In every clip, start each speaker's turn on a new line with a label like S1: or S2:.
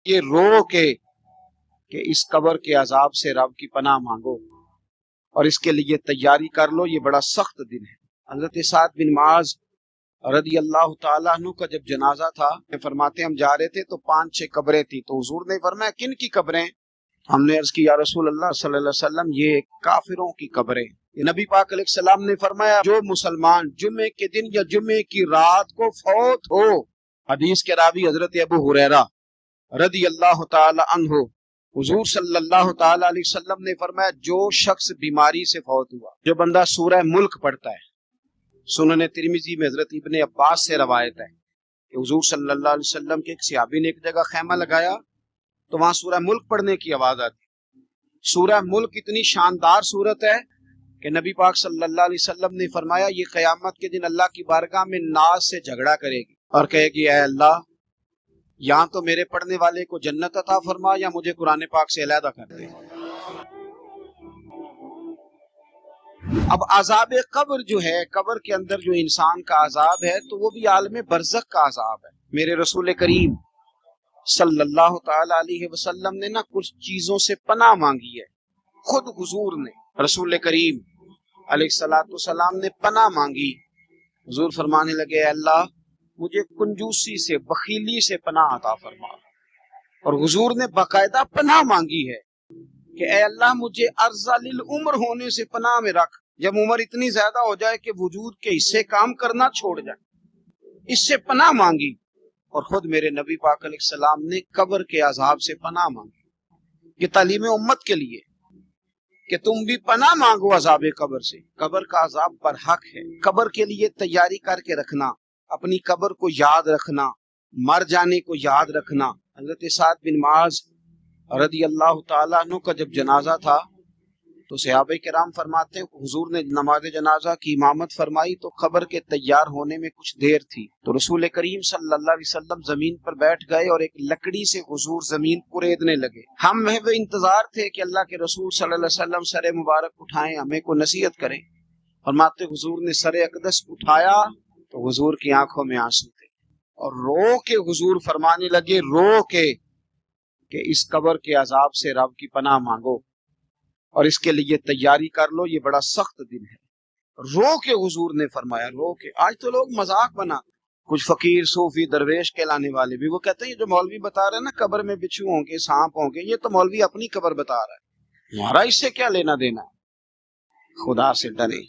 S1: یہ رو کے کہ اس قبر کے عذاب سے رب کی پناہ مانگو اور اس کے لیے تیاری کر لو، یہ بڑا سخت دن ہے۔ حضرت سعد بن معاذ رضی اللہ تعالیٰ عنہ کا جب جنازہ تھا، فرماتے ہم جا رہے تھے تو 5-6 قبریں تھی، تو حضور نے فرمایا کن کی قبریں؟ ہم نے عرض کی یا رسول اللہ صلی اللہ علیہ وسلم یہ کافروں کی قبریں۔ نبی پاک علیہ السلام نے فرمایا جو مسلمان جمعے کے دن یا جمعے کی رات کو فوت ہو، حدیث کے راوی حضرت ابو ہریرہ رضی اللہ تعالی عنہ، حضور صلی اللہ تعالی علیہ وسلم نے فرمایا جو شخص بیماری سے فوت ہوا، جو بندہ سورہ ملک پڑھتا ہے، سنن ترمذی میں حضرت ابن عباس سے روایت ہے کہ حضور صلی اللہ علیہ وسلم کے ایک صحابی نے ایک جگہ خیمہ لگایا تو وہاں سورہ ملک پڑھنے کی آواز آتی۔ سورہ ملک اتنی شاندار صورت ہے کہ نبی پاک صلی اللہ علیہ وسلم نے فرمایا یہ قیامت کے دن اللہ کی بارگاہ میں ناز سے جھگڑا کرے گی اور کہے گی اے اللہ یہاں تو میرے پڑھنے والے کو جنت عطا فرما یا مجھے قرآن پاک سے علیحدہ کر دے۔ اب عذاب قبر جو ہے، قبر کے اندر جو انسان کا عذاب ہے تو وہ بھی عالم برزخ کا عذاب ہے۔ میرے رسول کریم صلی اللہ تعالی علیہ وسلم نے نا کچھ چیزوں سے پناہ مانگی ہے، خود حضور نے، رسول کریم علیہ الصلوۃ والسلام نے پناہ مانگی۔ حضور فرمانے لگے اے اللہ مجھے کنجوسی سے، بخیلی سے پناہ عطا فرما، اور حضور نے باقاعدہ پناہ مانگی ہے کہ اے اللہ مجھے ارذل العمر ہونے سے پناہ میں رکھ، جب عمر اتنی زیادہ ہو جائے کہ وجود کے حصے کام کرنا چھوڑ جائے، اس سے پناہ مانگی۔ اور خود میرے نبی پاک علیہ السلام نے قبر کے عذاب سے پناہ مانگی۔ یہ تعلیم امت کے لیے کہ تم بھی پناہ مانگو عذاب قبر سے۔ قبر کا عذاب برحق ہے، قبر کے لیے تیاری کر کے رکھنا، اپنی قبر کو یاد رکھنا، مر جانے کو یاد رکھنا۔ حضرت سعد بن معاذ رضی اللہ تعالیٰ عنہ کا جب جنازہ تھا تو صحابہ کرام فرماتے ہیں حضور نے نماز جنازہ کی امامت فرمائی تو قبر کے تیار ہونے میں کچھ دیر تھی، تو رسول کریم صلی اللہ علیہ وسلم زمین پر بیٹھ گئے اور ایک لکڑی سے حضور زمین کوریدنے لگے۔ ہم محو انتظار تھے کہ اللہ کے رسول صلی اللہ علیہ وسلم سر مبارک اٹھائیں، ہمیں کو نصیحت کریں۔ فرماتے حضور نے سر اقدس اٹھایا تو حضور کی آنکھوں میں آنسو تھے، اور رو کے حضور فرمانے لگے، رو کے کہ اس قبر کے عذاب سے رب کی پناہ مانگو اور اس کے لیے تیاری کر لو، یہ بڑا سخت دن ہے۔ رو کے حضور نے فرمایا، رو کے۔ آج تو لوگ مذاق بنا، کچھ فقیر صوفی درویش کہلانے والے بھی وہ کہتے ہیں جو مولوی بتا رہے ہیں نا قبر میں بچھو ہوں گے، سانپ ہوں گے، یہ تو مولوی اپنی قبر بتا رہا ہے، تمہارا اس سے کیا لینا دینا ہے۔ خدا سے ڈرے۔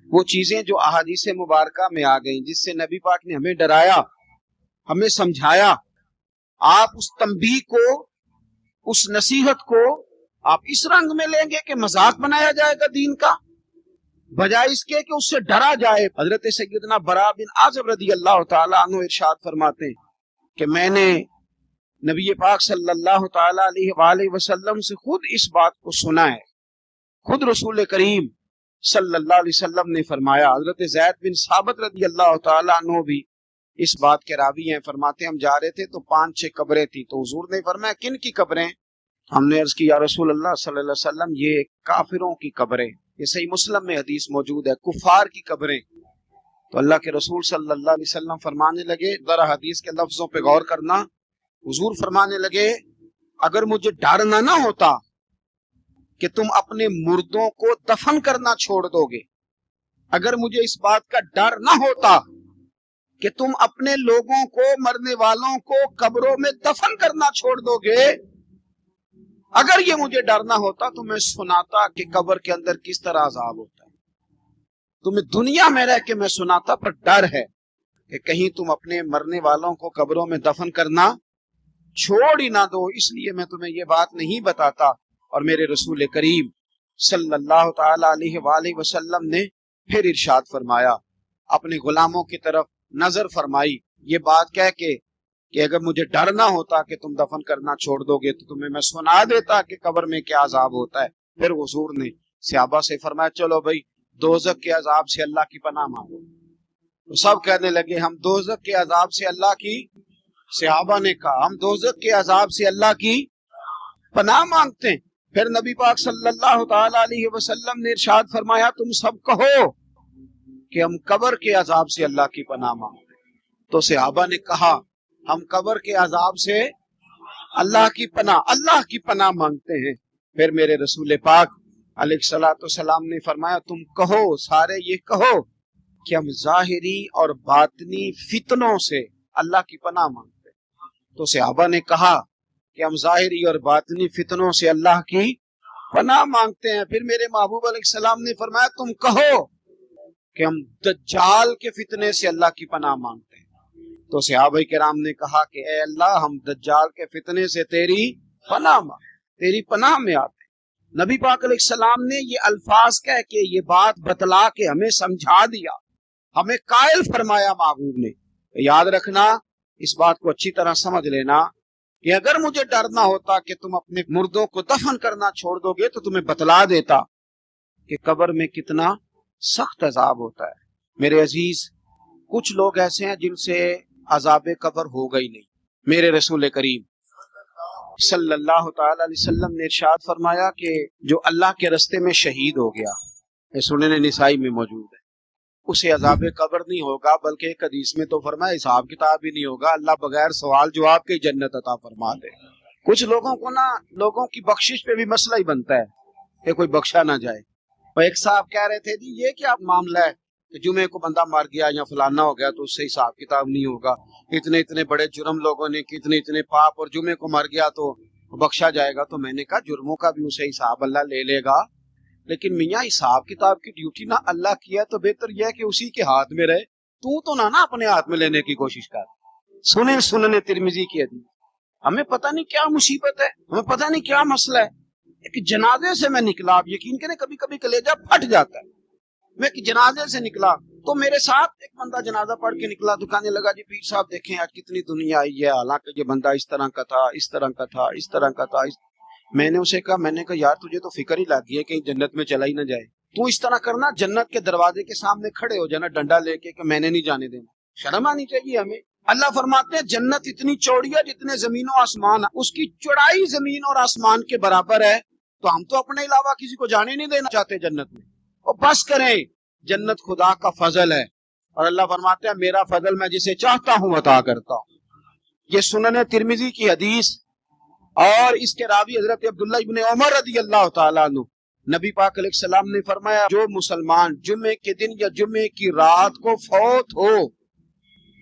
S1: وہ چیزیں جو احادیث مبارکہ میں آ گئیں جس سے نبی پاک نے ہمیں ڈرایا، ہمیں سمجھایا، آپ اس تنبیہ کو، اس نصیحت کو آپ اس رنگ میں لیں گے کہ مذاق بنایا جائے گا دین کا، بجائے اس کے کہ اس سے ڈرا جائے۔ حضرت سیدنا براء بن عازب رضی اللہ تعالی عنہ ارشاد فرماتے ہیں کہ میں نے نبی پاک صلی اللہ تعالی علیہ وآلہ وسلم سے خود اس بات کو سنا ہے، خود رسول کریم صلی اللہ علیہ وسلم نے فرمایا۔ حضرت زید بن ثابت رضی اللہ تعالی عنہ بھی اس بات کے راوی ہیں، فرماتے ہم جا رہے تھے تو 5-6 قبریں تھی، تو حضور نے فرمایا کن کی قبریں؟ ہم نے عرض کی یا رسول اللہ صلی اللہ علیہ وسلم یہ کافروں کی قبریں، یہ صحیح مسلم میں حدیث موجود ہے، کفار کی قبریں۔ تو اللہ کے رسول صلی اللہ علیہ وسلم فرمانے لگے، ذرا حدیث کے لفظوں پہ غور کرنا، حضور فرمانے لگے اگر مجھے ڈر نہ ہوتا کہ تم اپنے مردوں کو دفن کرنا چھوڑ دو گے، اگر مجھے اس بات کا ڈر نہ ہوتا کہ تم اپنے لوگوں کو، مرنے والوں کو قبروں میں دفن کرنا چھوڑ دو گے، اگر یہ مجھے ڈر نہ ہوتا تو میں سناتا کہ قبر کے اندر کس طرح عذاب ہوتا ہے، تمہیں دنیا میں رہ کے میں سناتا، پر ڈر ہے کہ کہیں تم اپنے مرنے والوں کو قبروں میں دفن کرنا چھوڑ ہی نہ دو، اس لیے میں تمہیں یہ بات نہیں بتاتا۔ اور میرے رسول کریم صلی اللہ تعالی علیہ وآلہ وسلم نے پھر ارشاد فرمایا، اپنے غلاموں کی طرف نظر فرمائی، یہ بات کہہ کے کہ اگر مجھے ڈر نہ ہوتا کہ تم دفن کرنا چھوڑ دو گے تو تمہیں میں سنا دیتا کہ قبر میں کیا عذاب ہوتا ہے۔ پھر حضور نے صحابہ سے فرمایا چلو بھائی دوزخ کے عذاب سے اللہ کی پناہ مانگو، تو سب کہنے لگے ہم دوزخ کے عذاب سے اللہ کی، صحابہ نے کہا ہم دوزخ کے عذاب سے اللہ کی پناہ مانگتے ہیں۔ پھر نبی پاک صلی اللہ تعالی علیہ وسلم نے ارشاد فرمایا تم سب کہو کہ ہم قبر کے عذاب سے اللہ کی پناہ مانگتے ہیں۔ تو صحابہ نے کہا ہم قبر کے عذاب سے اللہ کی پناہ مانگتے ہیں۔ پھر میرے رسول پاک علیہ الصلوۃ والسلام نے فرمایا تم کہو، سارے یہ کہو کہ ہم ظاہری اور باطنی فتنوں سے اللہ کی پناہ مانگتے ہیں۔ تو صحابہ نے کہا کہ ہم ظاہری اور باطنی فتنوں سے اللہ کی پناہ مانگتے ہیں۔ پھر میرے محبوب علیہ السلام نے فرمایا تم کہو کہ ہم دجال کے فتنے سے اللہ کی پناہ مانگتے ہیں۔ تو صحابہ کرام نے کہا کہ اے اللہ ہم دجال کے فتنے سے تیری پناہ تیری پناہ میں آتے ہیں۔ نبی پاک علیہ السلام نے یہ الفاظ کہہ کے یہ بات بتلا کے ہمیں سمجھا دیا، ہمیں قائل فرمایا محبوب نے۔ یاد رکھنا، اس بات کو اچھی طرح سمجھ لینا کہ اگر مجھے ڈرنا ہوتا کہ تم اپنے مردوں کو دفن کرنا چھوڑ دو گے تو تمہیں بتلا دیتا کہ قبر میں کتنا سخت عذاب ہوتا ہے۔ میرے عزیز، کچھ لوگ ایسے ہیں جن سے عذاب قبر ہوگا ہی نہیں۔ میرے رسول کریم صلی اللہ تعالی علیہ وسلم نے ارشاد فرمایا کہ جو اللہ کے رستے میں شہید ہو گیا، یہ سنن نسائی میں موجود ہے، اسے عذاب قبر نہیں ہوگا، بلکہ ایک حدیث میں تو فرمایا حساب کتاب ہی نہیں ہوگا، اللہ بغیر سوال جواب کے جنت عطا فرما دے۔ کچھ لوگوں کو لوگوں کی بخشش پہ بھی مسئلہ ہی بنتا ہے کہ کوئی بخشا نہ جائے۔ اور ایک صاحب کہہ رہے تھے جی یہ کیا معاملہ ہے کہ جمعے کو بندہ مر گیا یا فلانا ہو گیا تو اس سے حساب کتاب نہیں ہوگا، اتنے بڑے جرم لوگوں نے کی، اتنے پاپ، اور جمعے کو مر گیا تو بخشا جائے گا۔ تو میں نے کہا جرموں کا بھی اسے حساب اللہ لے لے گا، لیکن میاں حساب کتاب کی ڈیوٹی نہ اللہ کی ہے تو بہتر یہ ہے کہ اسی کے ہاتھ میں رہے، تو نہ اپنے ہاتھ میں لینے کی کوشش کر۔ سنن ترمذی کی حدیث۔ ہمیں پتہ نہیں کیا مصیبت ہے، ہمیں پتہ نہیں کیا مسئلہ ہے۔ ایک جنازے سے میں نکلا، آپ یقین کریں کبھی کبھی کلیجہ پھٹ جاتا ہے۔ میں ایک جنازے سے نکلا تو میرے ساتھ ایک بندہ جنازہ پڑھ کے نکلا تو کہنے لگا جی پیر صاحب دیکھیں آج کتنی دنیا آئی ہے، حالانکہ یہ بندہ اس طرح کا تھا، اس طرح کا تھا، اس طرح کا تھا۔ میں نے اسے کہا یار تجھے تو فکر ہی لگ گئی ہے کہیں جنت میں چلا ہی نہ جائے، تو اس طرح کرنا جنت کے دروازے کے سامنے کھڑے ہو جانا ڈنڈا لے کے کہ میں نے نہیں جانے دینا۔ شرم آنی چاہیے ہمیں۔ اللہ فرماتے ہیں جنت اتنی چوڑی ہے جتنے زمین و آسمان، اس کی چوڑائی زمین اور آسمان کے برابر ہے، تو ہم تو اپنے علاوہ کسی کو جانے نہیں دینا چاہتے جنت میں۔ اور بس کریں، جنت خدا کا فضل ہے، اور اللہ فرماتے ہیں میرا فضل میں جسے چاہتا ہوں عطا کرتا ہوں۔ یہ سنن ترمذی کی حدیث، اور اس کے راوی حضرت عبداللہ ابن عمر رضی اللہ تعالیٰ عنہ، نبی پاک علیہ السلام نے فرمایا جو مسلمان جمعے کے دن یا جمعے کی رات کو فوت ہو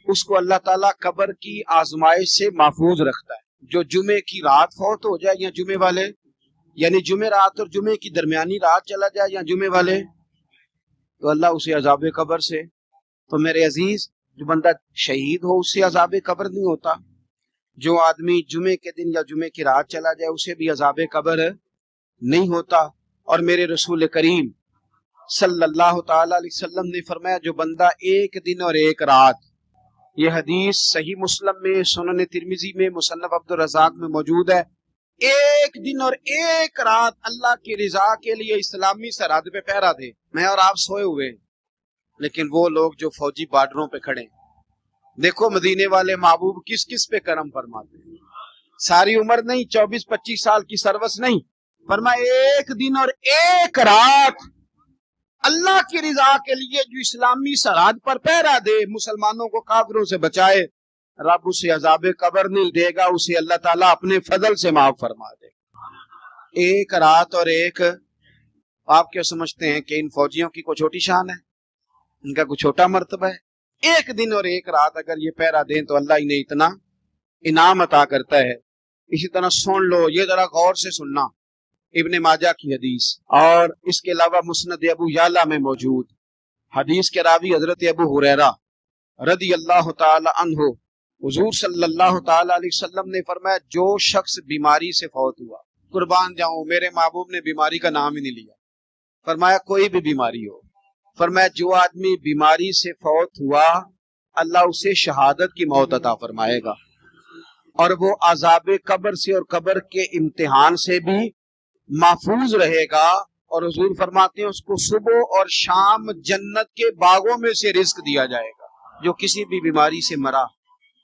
S1: اس کو اللہ تعالیٰ قبر کی آزمائش سے محفوظ رکھتا ہے۔ جو جمعے کی رات فوت ہو جائے یا جمعے والے، یعنی جمعے رات اور جمعے کی درمیانی رات چلا جائے یا جمعے والے، تو اللہ اسے عذاب قبر سے، تو میرے عزیز جو بندہ شہید ہو اس سے عذاب قبر نہیں ہوتا، جو آدمی جمعے کے دن یا جمعے کی رات چلا جائے اسے بھی عذاب قبر نہیں ہوتا۔ اور میرے رسول کریم صلی اللہ تعالی علیہ وسلم نے فرمایا جو بندہ ایک دن اور ایک رات، یہ حدیث صحیح مسلم میں، سنن ترمذی میں، مصنف عبد الرزاق میں موجود ہے، ایک دن اور ایک رات اللہ کی رضا کے لیے اسلامی سرحد پہ پہرا دے۔ میں اور آپ سوئے ہوئے، لیکن وہ لوگ جو فوجی بارڈروں پہ کھڑے ہیں، دیکھو مدینے والے محبوب کس کس پہ کرم فرماتے ہیں۔ ساری عمر نہیں، 24-25 سال کی سروس نہیں، فرمایا ایک دن اور ایک رات اللہ کی رضا کے لیے جو اسلامی سرحد پر پہرا دے، مسلمانوں کو کافروں سے بچائے، رب اسے عذاب قبر نہیں دے گا، اسے اللہ تعالیٰ اپنے فضل سے معاف فرما دے گا۔ ایک رات اور ایک، آپ کیا سمجھتے ہیں کہ ان فوجیوں کی کوئی چھوٹی شان ہے؟ ان کا کوئی چھوٹا مرتبہ ہے؟ ایک دن اور ایک رات اگر یہ پہرا دیں تو اللہ انہیں اتنا انعام عطا کرتا ہے۔ اسی طرح سن لو، یہ ذرا غور سے سننا، ابن ماجہ کی حدیث، اور اس کے علاوہ مسند ابو یعلا میں موجود حدیث کے راوی حضرت ابو ہریرہ رضی اللہ تعالی عنہ، حضور صلی اللہ تعالی علیہ وسلم نے فرمایا جو شخص بیماری سے فوت ہوا، قربان جاؤں میرے محبوب نے بیماری کا نام ہی نہیں لیا، فرمایا کوئی بھی بیماری ہو، فرمایا جو آدمی بیماری سے فوت ہوا اللہ اسے شہادت کی موت عطا فرمائے گا، اور وہ عذاب قبر سے اور قبر کے امتحان سے بھی محفوظ رہے گا، اور حضور فرماتے ہیں اس کو صبح اور شام جنت کے باغوں میں سے رزق دیا جائے گا۔ جو کسی بھی بیماری سے مرا،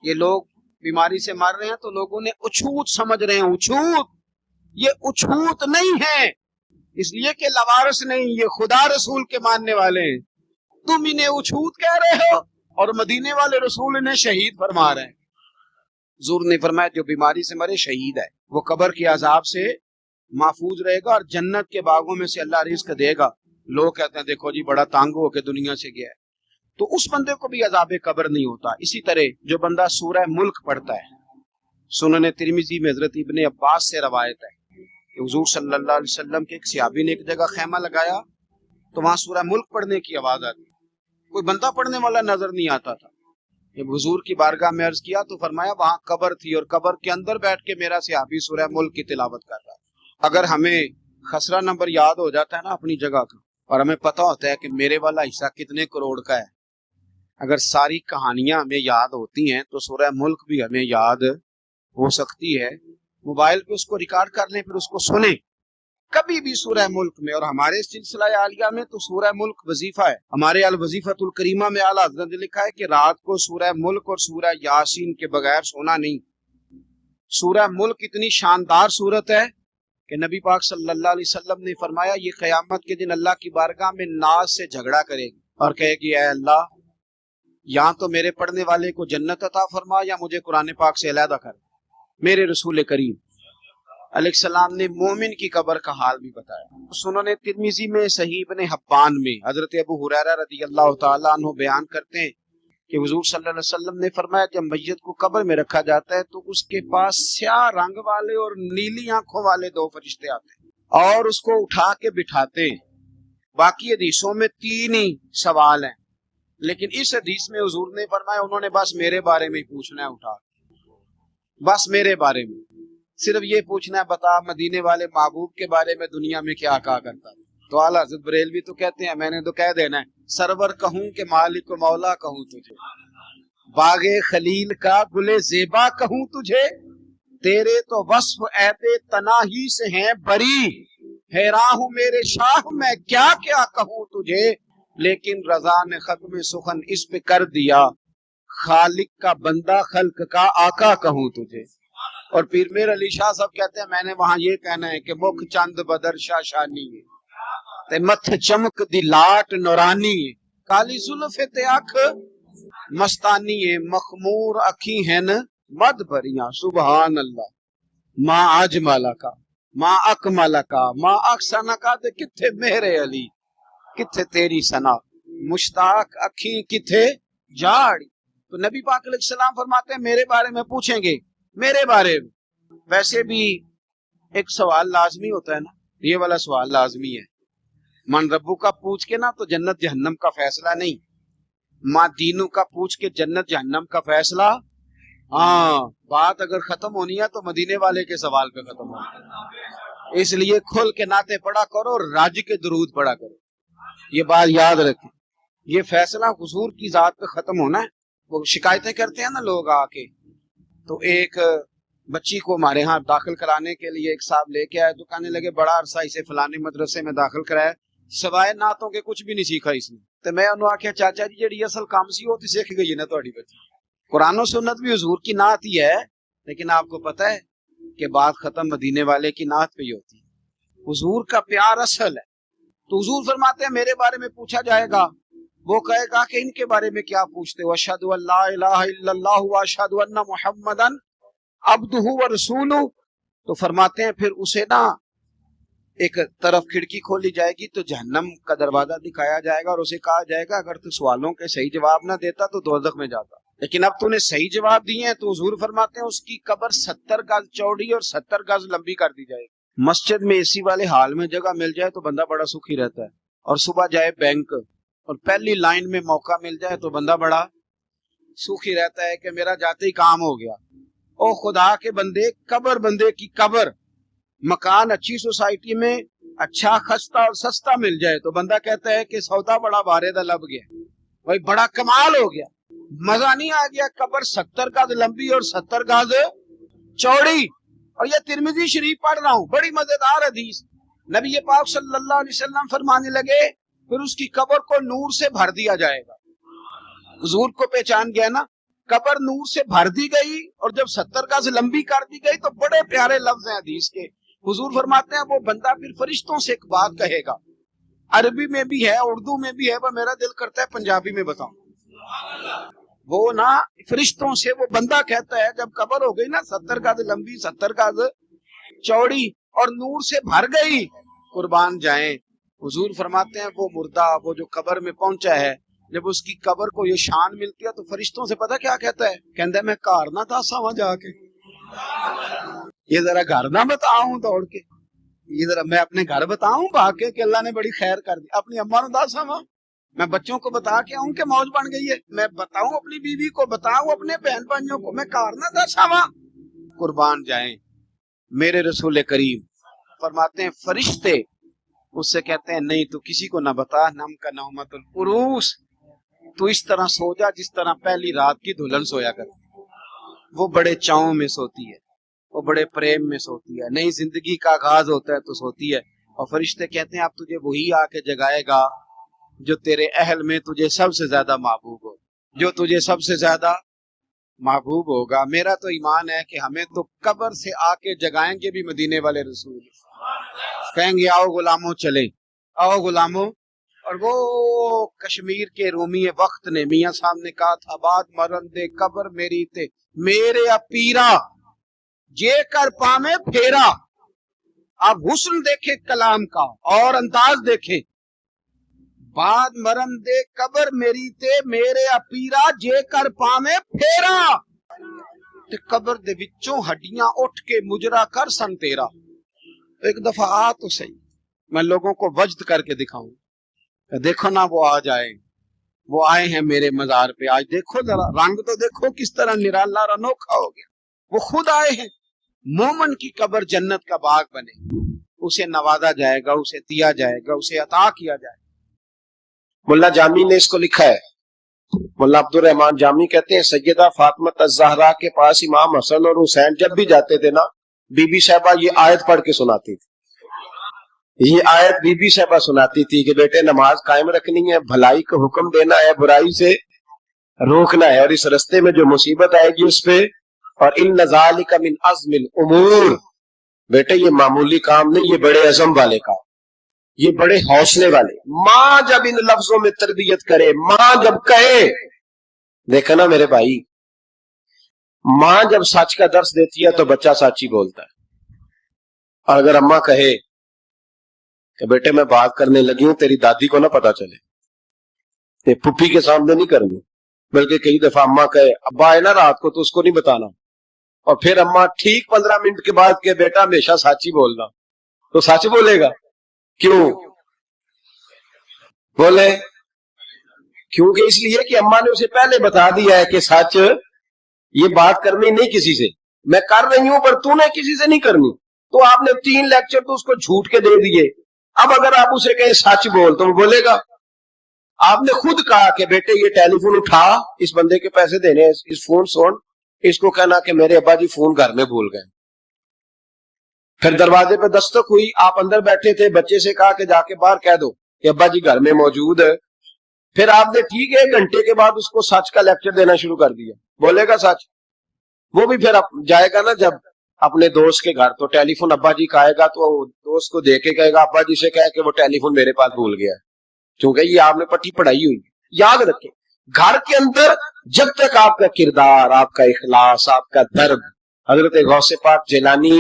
S1: یہ لوگ بیماری سے مر رہے ہیں تو لوگوں نے اچھوت سمجھ رہے ہیں، اچھوت، یہ اچھوت نہیں ہے، اس لیے کہ لوارث نہیں، یہ خدا رسول کے ماننے والے ہیں، تم انہیں اچھوت کہہ رہے ہو اور مدینے والے رسول انہیں شہید فرما رہے ہیں۔ حضور نے فرمایا جو بیماری سے مرے شہید ہے، وہ قبر کے عذاب سے محفوظ رہے گا اور جنت کے باغوں میں سے اللہ رزق دے گا۔ لوگ کہتے ہیں دیکھو جی بڑا تانگ ہو کے دنیا سے گیا ہے، تو اس بندے کو بھی عذاب قبر نہیں ہوتا۔ اسی طرح جو بندہ سورہ ملک پڑھتا ہے، سنن ترمذی میں حضرت ابن عباس سے روایت ہے کہ حضور صلی اللہ علیہ وسلم کے ایک صحابی نے ایک جگہ خیمہ لگایا تو وہاں سورہ ملک پڑھنے کی آواز آتی، کوئی بندہ پڑھنے والا نظر نہیں آتا تھا۔ جب حضور کی بارگاہ میں عرض کیا تو فرمایا وہاں قبر تھی اور قبر کے اندر بیٹھ کے میرا صحابی سورہ ملک کی تلاوت کر رہا ہے۔ اگر ہمیں خسرہ نمبر یاد ہو جاتا ہے نا اپنی جگہ کا، اور ہمیں پتہ ہوتا ہے کہ میرے والا حصہ کتنے کروڑ کا ہے، اگر ساری کہانیاں ہمیں یاد ہوتی ہیں تو سورہ ملک بھی ہمیں یاد ہو سکتی ہے۔ موبائل پہ اس کو ریکارڈ کر لیں، پھر اس کو سنیں کبھی بھی سورہ ملک میں۔ اور ہمارے سلسلہ عالیہ میں تو سورہ ملک وظیفہ ہے۔ ہمارے الوظیفۃ الکریمہ میں اعلیٰ حضرت نے لکھا ہے کہ رات کو سورہ ملک اور سورہ یاسین کے بغیر سونا نہیں۔ سورہ ملک اتنی شاندار سورت ہے کہ نبی پاک صلی اللہ علیہ وسلم نے فرمایا یہ قیامت کے دن اللہ کی بارگاہ میں ناز سے جھگڑا کرے گی اور کہے گی اے اللہ یا تو میرے پڑھنے والے کو جنت عطا فرما یا مجھے قرآن پاک سے علیحدہ کر۔ میرے رسول کریم علیہ السلام نے مومن کی قبر کا حال بھی بتایا۔ سنن ترمذی میں، صحیح ابن حبان میں حضرت ابو ہریرہ رضی اللہ تعالیٰ عنہ بیان کرتے ہیں کہ حضور صلی اللہ علیہ وسلم نے فرمایا جب میت کو قبر میں رکھا جاتا ہے تو اس کے پاس سیاہ رنگ والے اور نیلی آنکھوں والے دو فرشتے آتے ہیں اور اس کو اٹھا کے بٹھاتے ہیں۔ باقی حدیثوں میں 3 ہی سوال ہیں، لیکن اس حدیث میں حضور نے فرمایا انہوں نے بس میرے بارے میں ہی پوچھنا ہے، اٹھا بس میرے بارے میں صرف یہ پوچھنا ہے بتا مدینے والے محبوب کے بارے میں دنیا میں کیا کہا کرتا ہے۔ تو اعلیٰ حضرت بریلوی تو کہتے ہیں میں نے تو کہہ دینا ہے سرور کہوں کہ مالک و مولا کہوں تجھے، باغ خلیل کا گل زیبا کہوں تجھے، تیرے تو وصف عیب تناہی سے ہیں بری، حیراں ہوں میرے شاہ میں کیا کیا کہوں تجھے، لیکن رضا نے ختم سخن اس پہ کر دیا، خالق کا بندہ خلق کا آقا کہوں تجھے۔ اور پیر میر علی شاہ صاحب کہتے ہیں میں نے وہاں یہ کہنا ہے کہ مکھ چند بدر شاہ شانی ہے تے متھ چمک دی لاٹ نورانی ہے، کالی زلف تے اکھ مستانی ہے، مخمور اکھی ہیں مد بریاں، سبحان اللہ ما اجمل کا ما اکمل کا ما احسن کا، تے کتھے میرے علی کتھے تیری ثنا، مشتاق اکھی کتھے جاڑی۔ تو نبی پاک علیہ السلام فرماتے ہیں میرے بارے میں پوچھیں گے، میرے بارے میں۔ ویسے بھی ایک سوال لازمی ہوتا ہے نا، یہ والا سوال لازمی ہے، من ربو کا پوچھ کے نا تو جنت جہنم کا فیصلہ نہیں، ماں دینو کا پوچھ کے جنت جہنم کا فیصلہ۔ ہاں بات اگر ختم ہونی ہے تو مدینے والے کے سوال پہ ختم ہونی، اس لیے کھل کے نعتیں پڑھا کرو اور راج کے درود پڑھا کرو، یہ بات یاد رکھیں۔ یہ فیصلہ حضور کی ذات پہ ختم ہونا ہے۔ وہ شکایتیں کرتے ہیں نا لوگ آ کے، تو ایک بچی کو ہمارے ہاں داخل کرانے کے لیے ایک صاحب لے کے آئے تو کہنے لگے بڑا عرصہ اسے فلانے مدرسے میں داخل کرایا، سوائے نعتوں کے کچھ بھی نہیں سیکھا اس نے۔ تو میں انہوں آخیا چاچا جی جڑی اصل کام سی وہ تو سیکھ گئی ہے نا تہاڈی بچی، قرآن و سنت بھی حضور کی نعت ہی ہے، لیکن آپ کو پتہ ہے کہ بات ختم مدینے والے کی نعت پہ ہی ہوتی ہے۔ حضور کا پیار اصل ہے، تو حضور فرماتے ہیں میرے بارے میں پوچھا جائے گا، وہ کہے گا کہ ان کے بارے میں کیا پوچھتے ہو، اشہد ان لا الہ الا اللہ واشہد ان محمدن عبدہ ورسولہ، تو فرماتے ہیں پھر اسے نا ایک طرف کھڑکی کھولی جائے گی تو جہنم کا دروازہ دکھایا جائے گا اور اسے کہا جائے گا اگر تو سوالوں کے صحیح جواب نہ دیتا تو دوزخ میں جاتا، لیکن اب تو نے صحیح جواب دیے ہیں۔ تو حضور فرماتے ہیں اس کی قبر 70 گز چوڑی اور 70 گز لمبی کر دی جائے گی۔ مسجد میں اے سی والے حال میں جگہ مل جائے تو بندہ بڑا سکھی رہتا ہے، اور صبح جائے بینک اور پہلی لائن میں موقع مل جائے تو بندہ بڑا سکھی رہتا ہے کہ میرا جاتے ہی کام ہو گیا۔ او خدا کے بندے، قبر بندے کی قبر، مکان اچھی سوسائٹی میں اچھا خستہ اور سستا مل جائے تو بندہ کہتا ہے کہ سودا بڑا بھارے دا لب گیا، بھائی بڑا کمال ہو گیا، مزہ نہیں آ گیا۔ قبر 70 گز لمبی اور 70 گز چوڑی، اور یہ ترمذی شریف پڑھ رہا ہوں، بڑی مزیدار حدیث۔ نبی پاک صلی اللہ علیہ وسلم فرمانے لگے پھر اس کی قبر کو نور سے بھر دیا جائے گا۔ حضور کو پہچان گیا نا، قبر نور سے بھر دی گئی اور جب 70 گز لمبی کر دی گئی تو بڑے پیارے لفظ ہیں حدیث کے۔ حضور فرماتے ہیں وہ بندہ پھر فرشتوں سے ایک بات کہے گا، عربی میں بھی ہے اردو میں بھی ہے، وہ میرا دل کرتا ہے پنجابی میں بتاؤں۔ وہ نا فرشتوں سے وہ بندہ کہتا ہے جب قبر ہو گئی نا 70 گز لمبی 70 گز چوڑی اور نور سے بھر گئی، قربان جائیں، حضور فرماتے ہیں وہ مردہ وہ جو قبر میں پہنچا ہے، جب اس کی قبر کو یہ شان ملتی ہے تو فرشتوں سے پتہ کیا کہتا ہے؟ کہتا ہے میں گھر نہ دسا وہاں جا کے، یہ ذرا گھر نہ بتاؤں دوڑ کے، یہ ذرا میں اپنے گھر بتاؤں بھاگ کے کہ اللہ نے بڑی خیر کر دی، اپنی اماں نو دسا وہاں، میں بچوں کو بتا کے آؤں کہ موج بن گئی ہے، میں بتاؤں اپنی بیوی کو، بتاؤں اپنے بہن بھائیوں کو، میں گھر نہ دسا وہاں۔ قربان جائیں میرے رسول کریم فرماتے ہیں فرشتے اس سے کہتے ہیں نہیں تو کسی کو نہ بتا، نم کا نومت العروس، تو اس طرح سو جا جس طرح پہلی رات کی دلہن سویا کر، وہ بڑے چاؤں میں سوتی ہے، وہ بڑے پریم میں سوتی ہے، نئی زندگی کا آغاز ہوتا ہے تو سوتی ہے، اور فرشتے کہتے ہیں اب تجھے وہی آ کے جگائے گا جو تیرے اہل میں تجھے سب سے زیادہ محبوب ہو، جو تجھے سب سے زیادہ محبوب ہوگا۔ میرا تو ایمان ہے کہ ہمیں تو قبر سے آ کے جگائیں گے بھی مدینے والے رسول، کہیں گے آؤ غلاموں چلیں، آؤ غلاموں۔ اور وہ کشمیر کے رومی وقت نے میاں صاحب نے کہا تھا بات مرندے قبر میری تے میرے پیرا جے کر پامے پھیرا۔ آپ حسن دیکھیں کلام کا اور انداز دیکھیں، بعد مرندے قبر میری تے میرے پیرا جے کر پامے پھیرا، تے قبر دے وچوں ہڈیاں اٹھ کے مجرا کر سن تیرا۔ ایک دفعہ آ تو صحیح، میں لوگوں کو وجد کر کے دکھاؤں، دیکھو نا وہ آ جائیں، وہ آئے ہیں میرے مزار پہ، آج دیکھو ذرا رنگ تو دیکھو کس طرح نرالا اور انوکھا ہو گیا، وہ خود آئے ہیں۔ مومن کی قبر جنت کا باغ بنے، اسے نوازا جائے گا، اسے دیا جائے گا، اسے عطا کیا جائے گا۔
S2: ملا جامی نے اس کو لکھا ہے، ملا عبد الرحمان جامی کہتے ہیں سیدہ فاطمہ الزہرا کے پاس امام حسن اور حسین جب بھی جاتے تھے نا، بی بی صاحبہ یہ آیت پڑھ کے سناتی تھی، یہ آیت بی بی صاحبہ سناتی تھی کہ بیٹے نماز قائم رکھنی ہے، بھلائی کا حکم دینا ہے، برائی سے روکنا ہے، اور اس رستے میں جو مصیبت آئے گی اس پہ، اور ان ذالک من عزم الامور، بیٹے یہ معمولی کام نہیں، یہ بڑے عزم والے کام، یہ بڑے حوصلے والے۔ ماں جب ان لفظوں میں تربیت کرے، ماں جب کہے، دیکھا نا میرے بھائی، ماں جب سچ کا درس دیتی ہے تو بچہ سچ ہی بولتا ہے، اور اگر اماں کہے کہ بیٹے میں بات کرنے لگی ہوں تیری دادی کو نہ پتا چلے، یہ پھپھی کے سامنے نہیں کرنی، بلکہ کئی دفعہ اماں کہے ابا آئے نا رات کو تو اس کو نہیں بتانا، اور پھر اماں ٹھیک 15 منٹ کے بعد کہ بیٹا ہمیشہ سچ ہی بولنا، تو سچ بولے گا۔ کیوں بولے؟ کیونکہ اس لیے کہ اماں نے اسے پہلے بتا دیا ہے کہ سچ یہ بات کرنی نہیں کسی سے، میں کر رہی ہوں پر تو نے کسی سے نہیں کرنی، تو آپ نے 3 لیکچر تو اس کو جھوٹ کے دے دیے، اب اگر آپ اسے کہیں سچ بول تو وہ بولے گا۔ آپ نے خود کہا کہ بیٹے یہ ٹیلی فون اٹھا، اس بندے کے پیسے دینے، اس فون سن، اس کو کہنا کہ میرے ابا جی فون گھر میں بھول گئے۔ پھر دروازے پہ دستک ہوئی، آپ اندر بیٹھے تھے، بچے سے کہا کہ جا کے باہر کہہ دو کہ ابا جی گھر میں موجود ہے، پھر آپ نے ٹھیک ہے 1 گھنٹے کے بعد اس کو سچ کا لیکچر دینا شروع کر دیا، بولے گا سچ؟ وہ بھی پھر جائے گا نا جب اپنے دوست کے گھر، تو ٹیلی فون ابا جی کا آئے گا تو دوست کو دے کے کہے گا ابا جی سے کہے کہ وہ ٹیلی فون میرے پاس بھول گیا ہے، کیونکہ یہ آپ نے پٹی پڑھائی ہوئی۔ یاد رکھیں گھر کے اندر جب تک آپ کا کردار، آپ کا اخلاص، آپ کا درد، حضرت غوث پاک جیلانی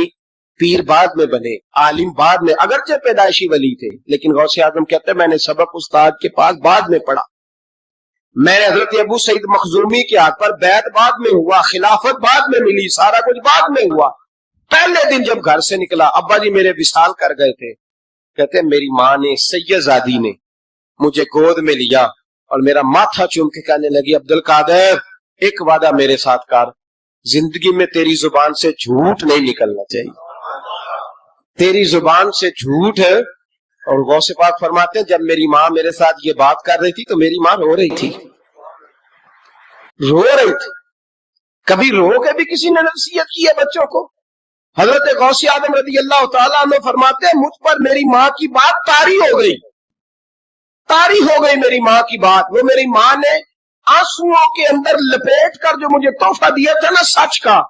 S2: پیر بعد میں بنے، عالم بعد میں، اگرچہ پیدائشی ولی تھے، لیکن غوث اعظم کہتے ہیں میں نے سبق استاد کے پاس بعد میں پڑھا، میں نے حضرت ابو سعید مخزومی کے ہاتھ پر بیعت بعد میں ہوا، خلافت بعد میں ملی، سارا کچھ بعد میں ہوا۔ پہلے دن جب گھر سے نکلا، ابا جی میرے وصال کر گئے تھے، کہتے ہیں میری ماں نے، سید زادی نے مجھے گود میں لیا اور میرا ماتھا چوم کے کہنے لگی عبد القادر ایک وعدہ میرے ساتھ کر، زندگی میں تیری زبان سے جھوٹ نہیں نکلنا چاہیے، تیری زبان سے جھوٹ ہے۔ اور غوث پاک فرماتے ہیں جب میری ماں میرے ساتھ یہ بات کر رہی تھی تو میری ماں رو رہی تھی، رو رہی تھی۔ کبھی رو کے بھی کسی نے نصیحت کی ہے بچوں کو؟ حضرت غوث اعظم رضی اللہ تعالیٰ عنہ فرماتے ہیں مجھ پر میری ماں کی بات طاری ہو گئی، طاری ہو گئی میری ماں کی بات۔ وہ میری ماں نے آنسوؤں کے اندر لپیٹ کر جو مجھے تحفہ دیا تھا نا سچ کا،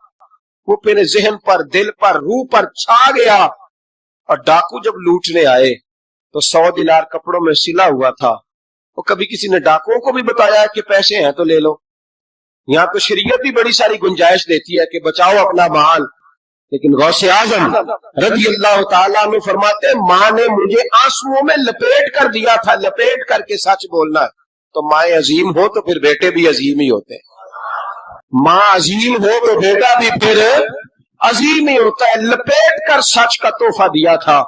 S2: وہ میرے ذہن پر، دل پر، روح پر چھا گیا۔ اور ڈاکو جب لوٹنے آئے تو 100 دینار کپڑوں میں سلا ہوا تھا، وہ کبھی کسی نے ڈاکوؤں کو بھی بتایا کہ پیسے ہیں تو لے لو؟ یہاں تو شریعت بھی بڑی ساری گنجائش دیتی ہے کہ بچاؤ اپنا مال، لیکن غوث اعظم رضی اللہ تعالیٰ عنہ فرماتے ہیں ماں نے مجھے آنسوؤں میں لپیٹ کر دیا تھا، لپیٹ کر کے سچ بولنا ہے۔ تو مائیں عظیم ہو تو پھر بیٹے بھی عظیم ہی ہوتے ہیں، ماں عظیم ہو تو بیٹا بھی پھر عظیم ہی ہوتا ہے۔ لپیٹ کر سچ کا تحفہ دیا تھا۔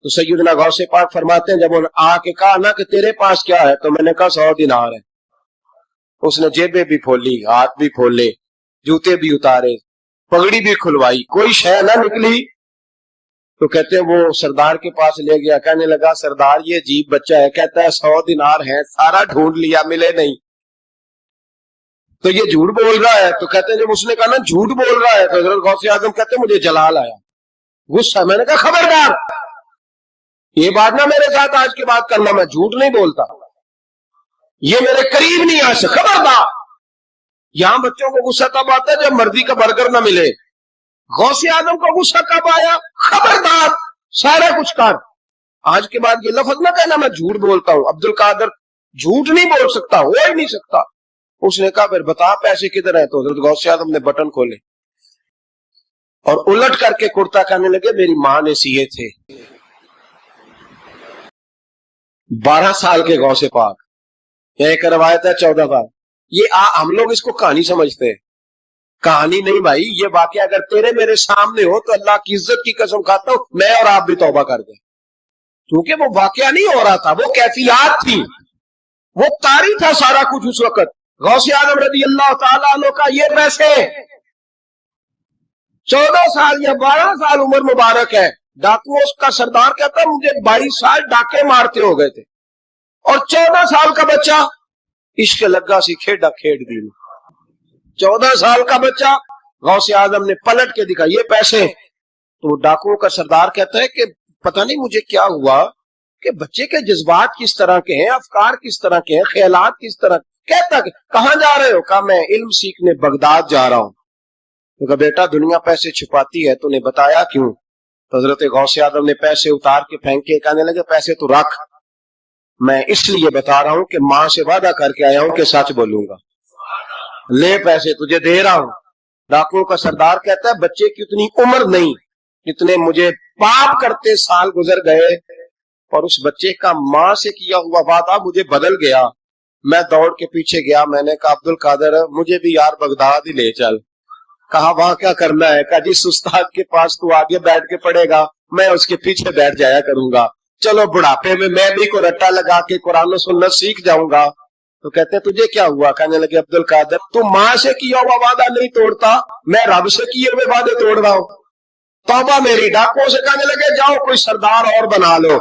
S2: تو سیدنا غوث پاک فرماتے ہیں جب انہوں نے آ کے کہا نا کہ تیرے پاس کیا ہے، تو میں نے کہا 100 دینار ہے۔ اس نے جیبیں بھی کھولی، ہاتھ بھی کھولے، جوتے بھی اتارے، پگڑی بھی کھلوائی، کوئی شے نہ نکلی۔ تو کہتے ہیں وہ سردار کے پاس لے گیا، کہنے لگا سردار یہ عجیب بچہ ہے، کہتا ہے 100 دینار ہے، سارا ڈھونڈ لیا ملے نہیں، تو یہ جھوٹ بول رہا ہے۔ تو کہتے ہیں جب اس نے کہا نا جھوٹ بول رہا ہے، تو حضرت غوث اعظم کہتے ہیں مجھے جلال آیا، غصہ۔ میں نے کہا خبردار یہ بات نہ میرے ساتھ آج کے بعد کرنا، میں جھوٹ نہیں بولتا، یہ میرے قریب نہیں آ سکتا، خبردار۔ یہاں بچوں کو غصہ تب آتا ہے جب مرضی کا برگر نہ ملے، غوث اعظم کو غصہ کب آیا؟ خبردار سارا کچھ کر، آج کے بعد یہ لفظ نہ کہنا میں جھوٹ بولتا ہوں، عبد القادر جھوٹ نہیں بول سکتا، ہو ہی نہیں سکتا۔ اس نے کہا پھر بتا پیسے کدھر ہیں؟ تو حضرت غوث اعظم نے بٹن کھولے اور الٹ کر کے کرتا کہنے لگے میری ماں نے سیے تھے۔ 12 سال کے غوث پاک، ایک روایت ہے 14 سال۔ یہ ہم لوگ اس کو کہانی سمجھتے ہیں، کہانی نہیں بھائی، یہ واقعہ اگر تیرے میرے سامنے ہو تو اللہ کی عزت کی قسم کھاتا ہوں میں اور آپ بھی توبہ کر دیں، کیونکہ وہ واقعہ نہیں ہو رہا تھا، وہ کیفیات تھی، وہ طاری تھا سارا کچھ اس وقت۔ غوث اعظم رضی اللہ تعالیٰ عنہ کا یہ پیسے 14 سال یا 12 سال عمر مبارک ہے، ڈاکو اس کا سردار کہتا ہے مجھے 22 سال ڈاکے مارتے ہو گئے تھے، اور 14 سال کا بچہ عشق لگا سی کھیڈا کھیڈ دی۔ 14 سال کا بچہ غوث اعظم نے پلٹ کے دکھا یہ پیسے۔ تو ڈاکو کا سردار کہتا ہے کہ پتہ نہیں مجھے کیا ہوا کہ بچے کے جذبات کس طرح کے ہیں، افکار کس طرح کے ہیں، خیالات کس طرح۔ کہتا کہ کہاں جا رہے ہو؟ کہا میں علم سیکھنے بغداد جا رہا ہوں۔ تو کہا بیٹا دنیا پیسے چھپاتی ہے، تو نے بتایا کیوں؟ تو حضرت غوث اعظم نے پیسے اتار کے پھینکے، کہنے لگے پیسے تو رکھ، میں اس لیے بتا رہا ہوں کہ ماں سے وعدہ کر کے آیا ہوں کہ سچ بولوں گا، لے پیسے تجھے دے رہا ہوں۔ ڈاکوؤں کا سردار کہتا ہے بچے کی اتنی عمر نہیں، اتنے مجھے پاپ کرتے سال گزر گئے، اور اس بچے کا ماں سے کیا ہوا وعدہ مجھے بدل گیا۔ میں دوڑ کے پیچھے گیا، میں نے کہا عبد القادر مجھے بھی یار بغداد ہی لے چل۔ کہا وہاں کیا کرنا ہے؟ کہا جس استاد کے پاس تو آگے بیٹھ کے پڑھے گا میں اس کے پیچھے بیٹھ جایا کروں گا، چلو بڑھاپے میں بھی کو رٹا لگا کے قرآن و سنت سیکھ جاؤں گا۔ تو کہتے ہیں تجھے کیا ہوا؟ کہنے لگے عبد القادر تو ماں سے کیا ہوا وعدہ نہیں توڑتا، میں رب سے کیے ہوئے وعدے توڑ رہا ہوں، توبہ میری۔ ڈاکوؤں سے کہنے لگے جاؤ کوئی سردار اور بنا لو،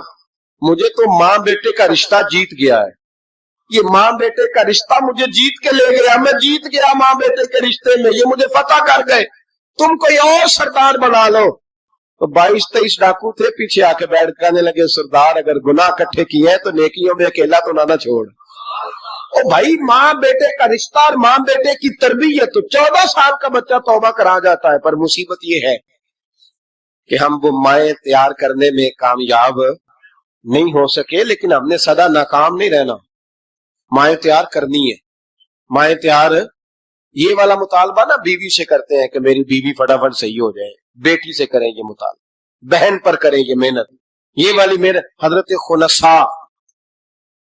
S2: مجھے تو ماں بیٹے کا رشتہ جیت گیا ہے، یہ ماں بیٹے کا رشتہ مجھے جیت کے لے گیا، میں جیت گیا ماں بیٹے کے رشتے میں، یہ مجھے فتح کر گئے، تم کوئی اور سردار بنا لو۔ تو 22-23 ڈاکو تھے، پیچھے آ کے بیٹھ کہنے لگے سردار اگر گناہ اکٹھے کیے ہیں تو نیکیوں میں اکیلا تو نہ چھوڑ۔ او بھائی ماں بیٹے کا رشتہ اور ماں بیٹے کی تربیت، تو 14 سال کا بچہ توبہ کرا جاتا ہے، پر مصیبت یہ ہے کہ ہم وہ مائیں تیار کرنے میں کامیاب نہیں ہو سکے، لیکن ہم نے سدا ناکام نہیں رہنا، مائیں تیار کرنی ہے۔ مائیں تیار یہ والا مطالبہ نا بیوی سے کرتے ہیں کہ میری بیوی فٹافٹ صحیح ہو جائے، بیٹی سے کریں یہ مطالبہ، بہن پر کریں یہ محنت، یہ والی میرے حضرت خنساء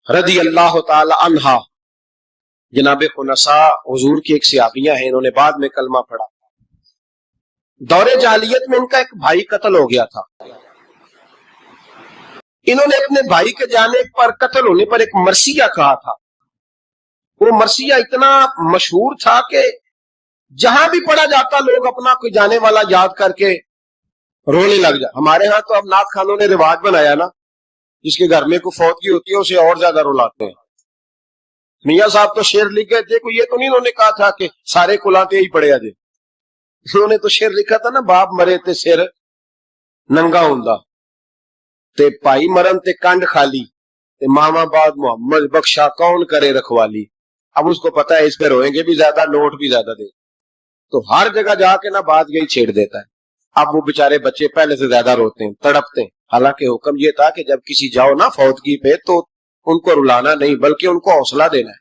S2: رضی اللہ تعالی عنہا، جناب خنساء حضور کی ایک صحابیہ ہیں، انہوں نے بعد میں کلمہ پڑھا۔ دور جاہلیت میں ان کا ایک بھائی قتل ہو گیا تھا، انہوں نے اپنے بھائی کے جانے پر قتل ہونے پر ایک مرثیہ کہا تھا۔ وہ مرثیہ اتنا مشہور تھا کہ جہاں بھی پڑھا جاتا لوگ اپنا کوئی جانے والا یاد کر کے رونے لگ جا۔ ہمارے ہاں تو اب نعت خانوں نے رواج بنایا نا، جس کے گھر میں کوئی فوتگی ہوتی ہے اسے اور زیادہ رلاتے ہیں۔ میاں صاحب تو شعر لکھ گئے تھے، کوئی یہ تو نہیں انہوں نے کہا تھا کہ سارے کلاتے ہی پڑے آجے، انہوں نے تو شعر لکھا تھا نا باپ مرے تے سر ننگا ہوندا تے پائی مرن تے کنڈ خالی تے ماما بعد محمد بخشا کون کرے رکھوالی۔ اب اس کو پتا ہے اس پہ روئیں گے بھی زیادہ، نوٹ بھی زیادہ دے، تو ہر جگہ جا کے نا بات یہی چھیڑ دیتا ہے۔ اب وہ بےچارے بچے پہلے سے زیادہ روتے ہیں، تڑپتے ہیں، حالانکہ حکم یہ تھا کہ جب کسی جاؤ نا فوتگی پہ تو ان کو رلانا نہیں بلکہ ان کو حوصلہ دینا ہے۔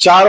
S2: 4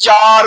S2: 4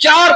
S2: 4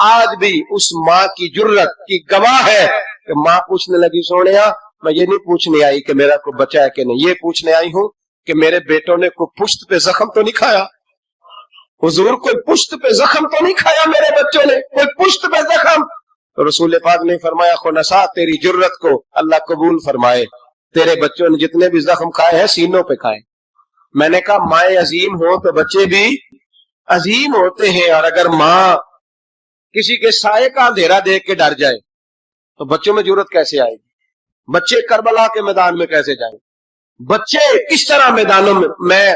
S2: آج بھی اس ماں کی جرت کی گواہ ہے کہ ماں پوچھنے لگی سونیا میں یہ نہیں پوچھنے آئی کہ میرا کوئی بچہ ہے کہ نہیں، یہ پوچھنے آئی ہوں کہ میرے بیٹوں نے کوئی پشت پہ زخم تو نہیں کھایا، حضور کوئی پشت پہ زخم تو نہیں کھایا میرے بچوں نے، کوئی پشت پہ زخم؟ تو رسول پاک نے فرمایا خنسا تیری جرت کو اللہ قبول فرمائے، تیرے بچوں نے جتنے بھی زخم کھائے ہیں سینوں پہ کھائے۔ میں نے کہا مائیں عظیم ہو تو بچے بھی عظیم ہوتے ہیں، اور اگر ماں کسی کے سائے کا اندھیرا دیکھ کے ڈر جائے تو بچوں میں جرت کیسے آئے گی؟ بچے کربلا کے میدان میں کیسے جائیں؟ بچے کس طرح میدانوں میں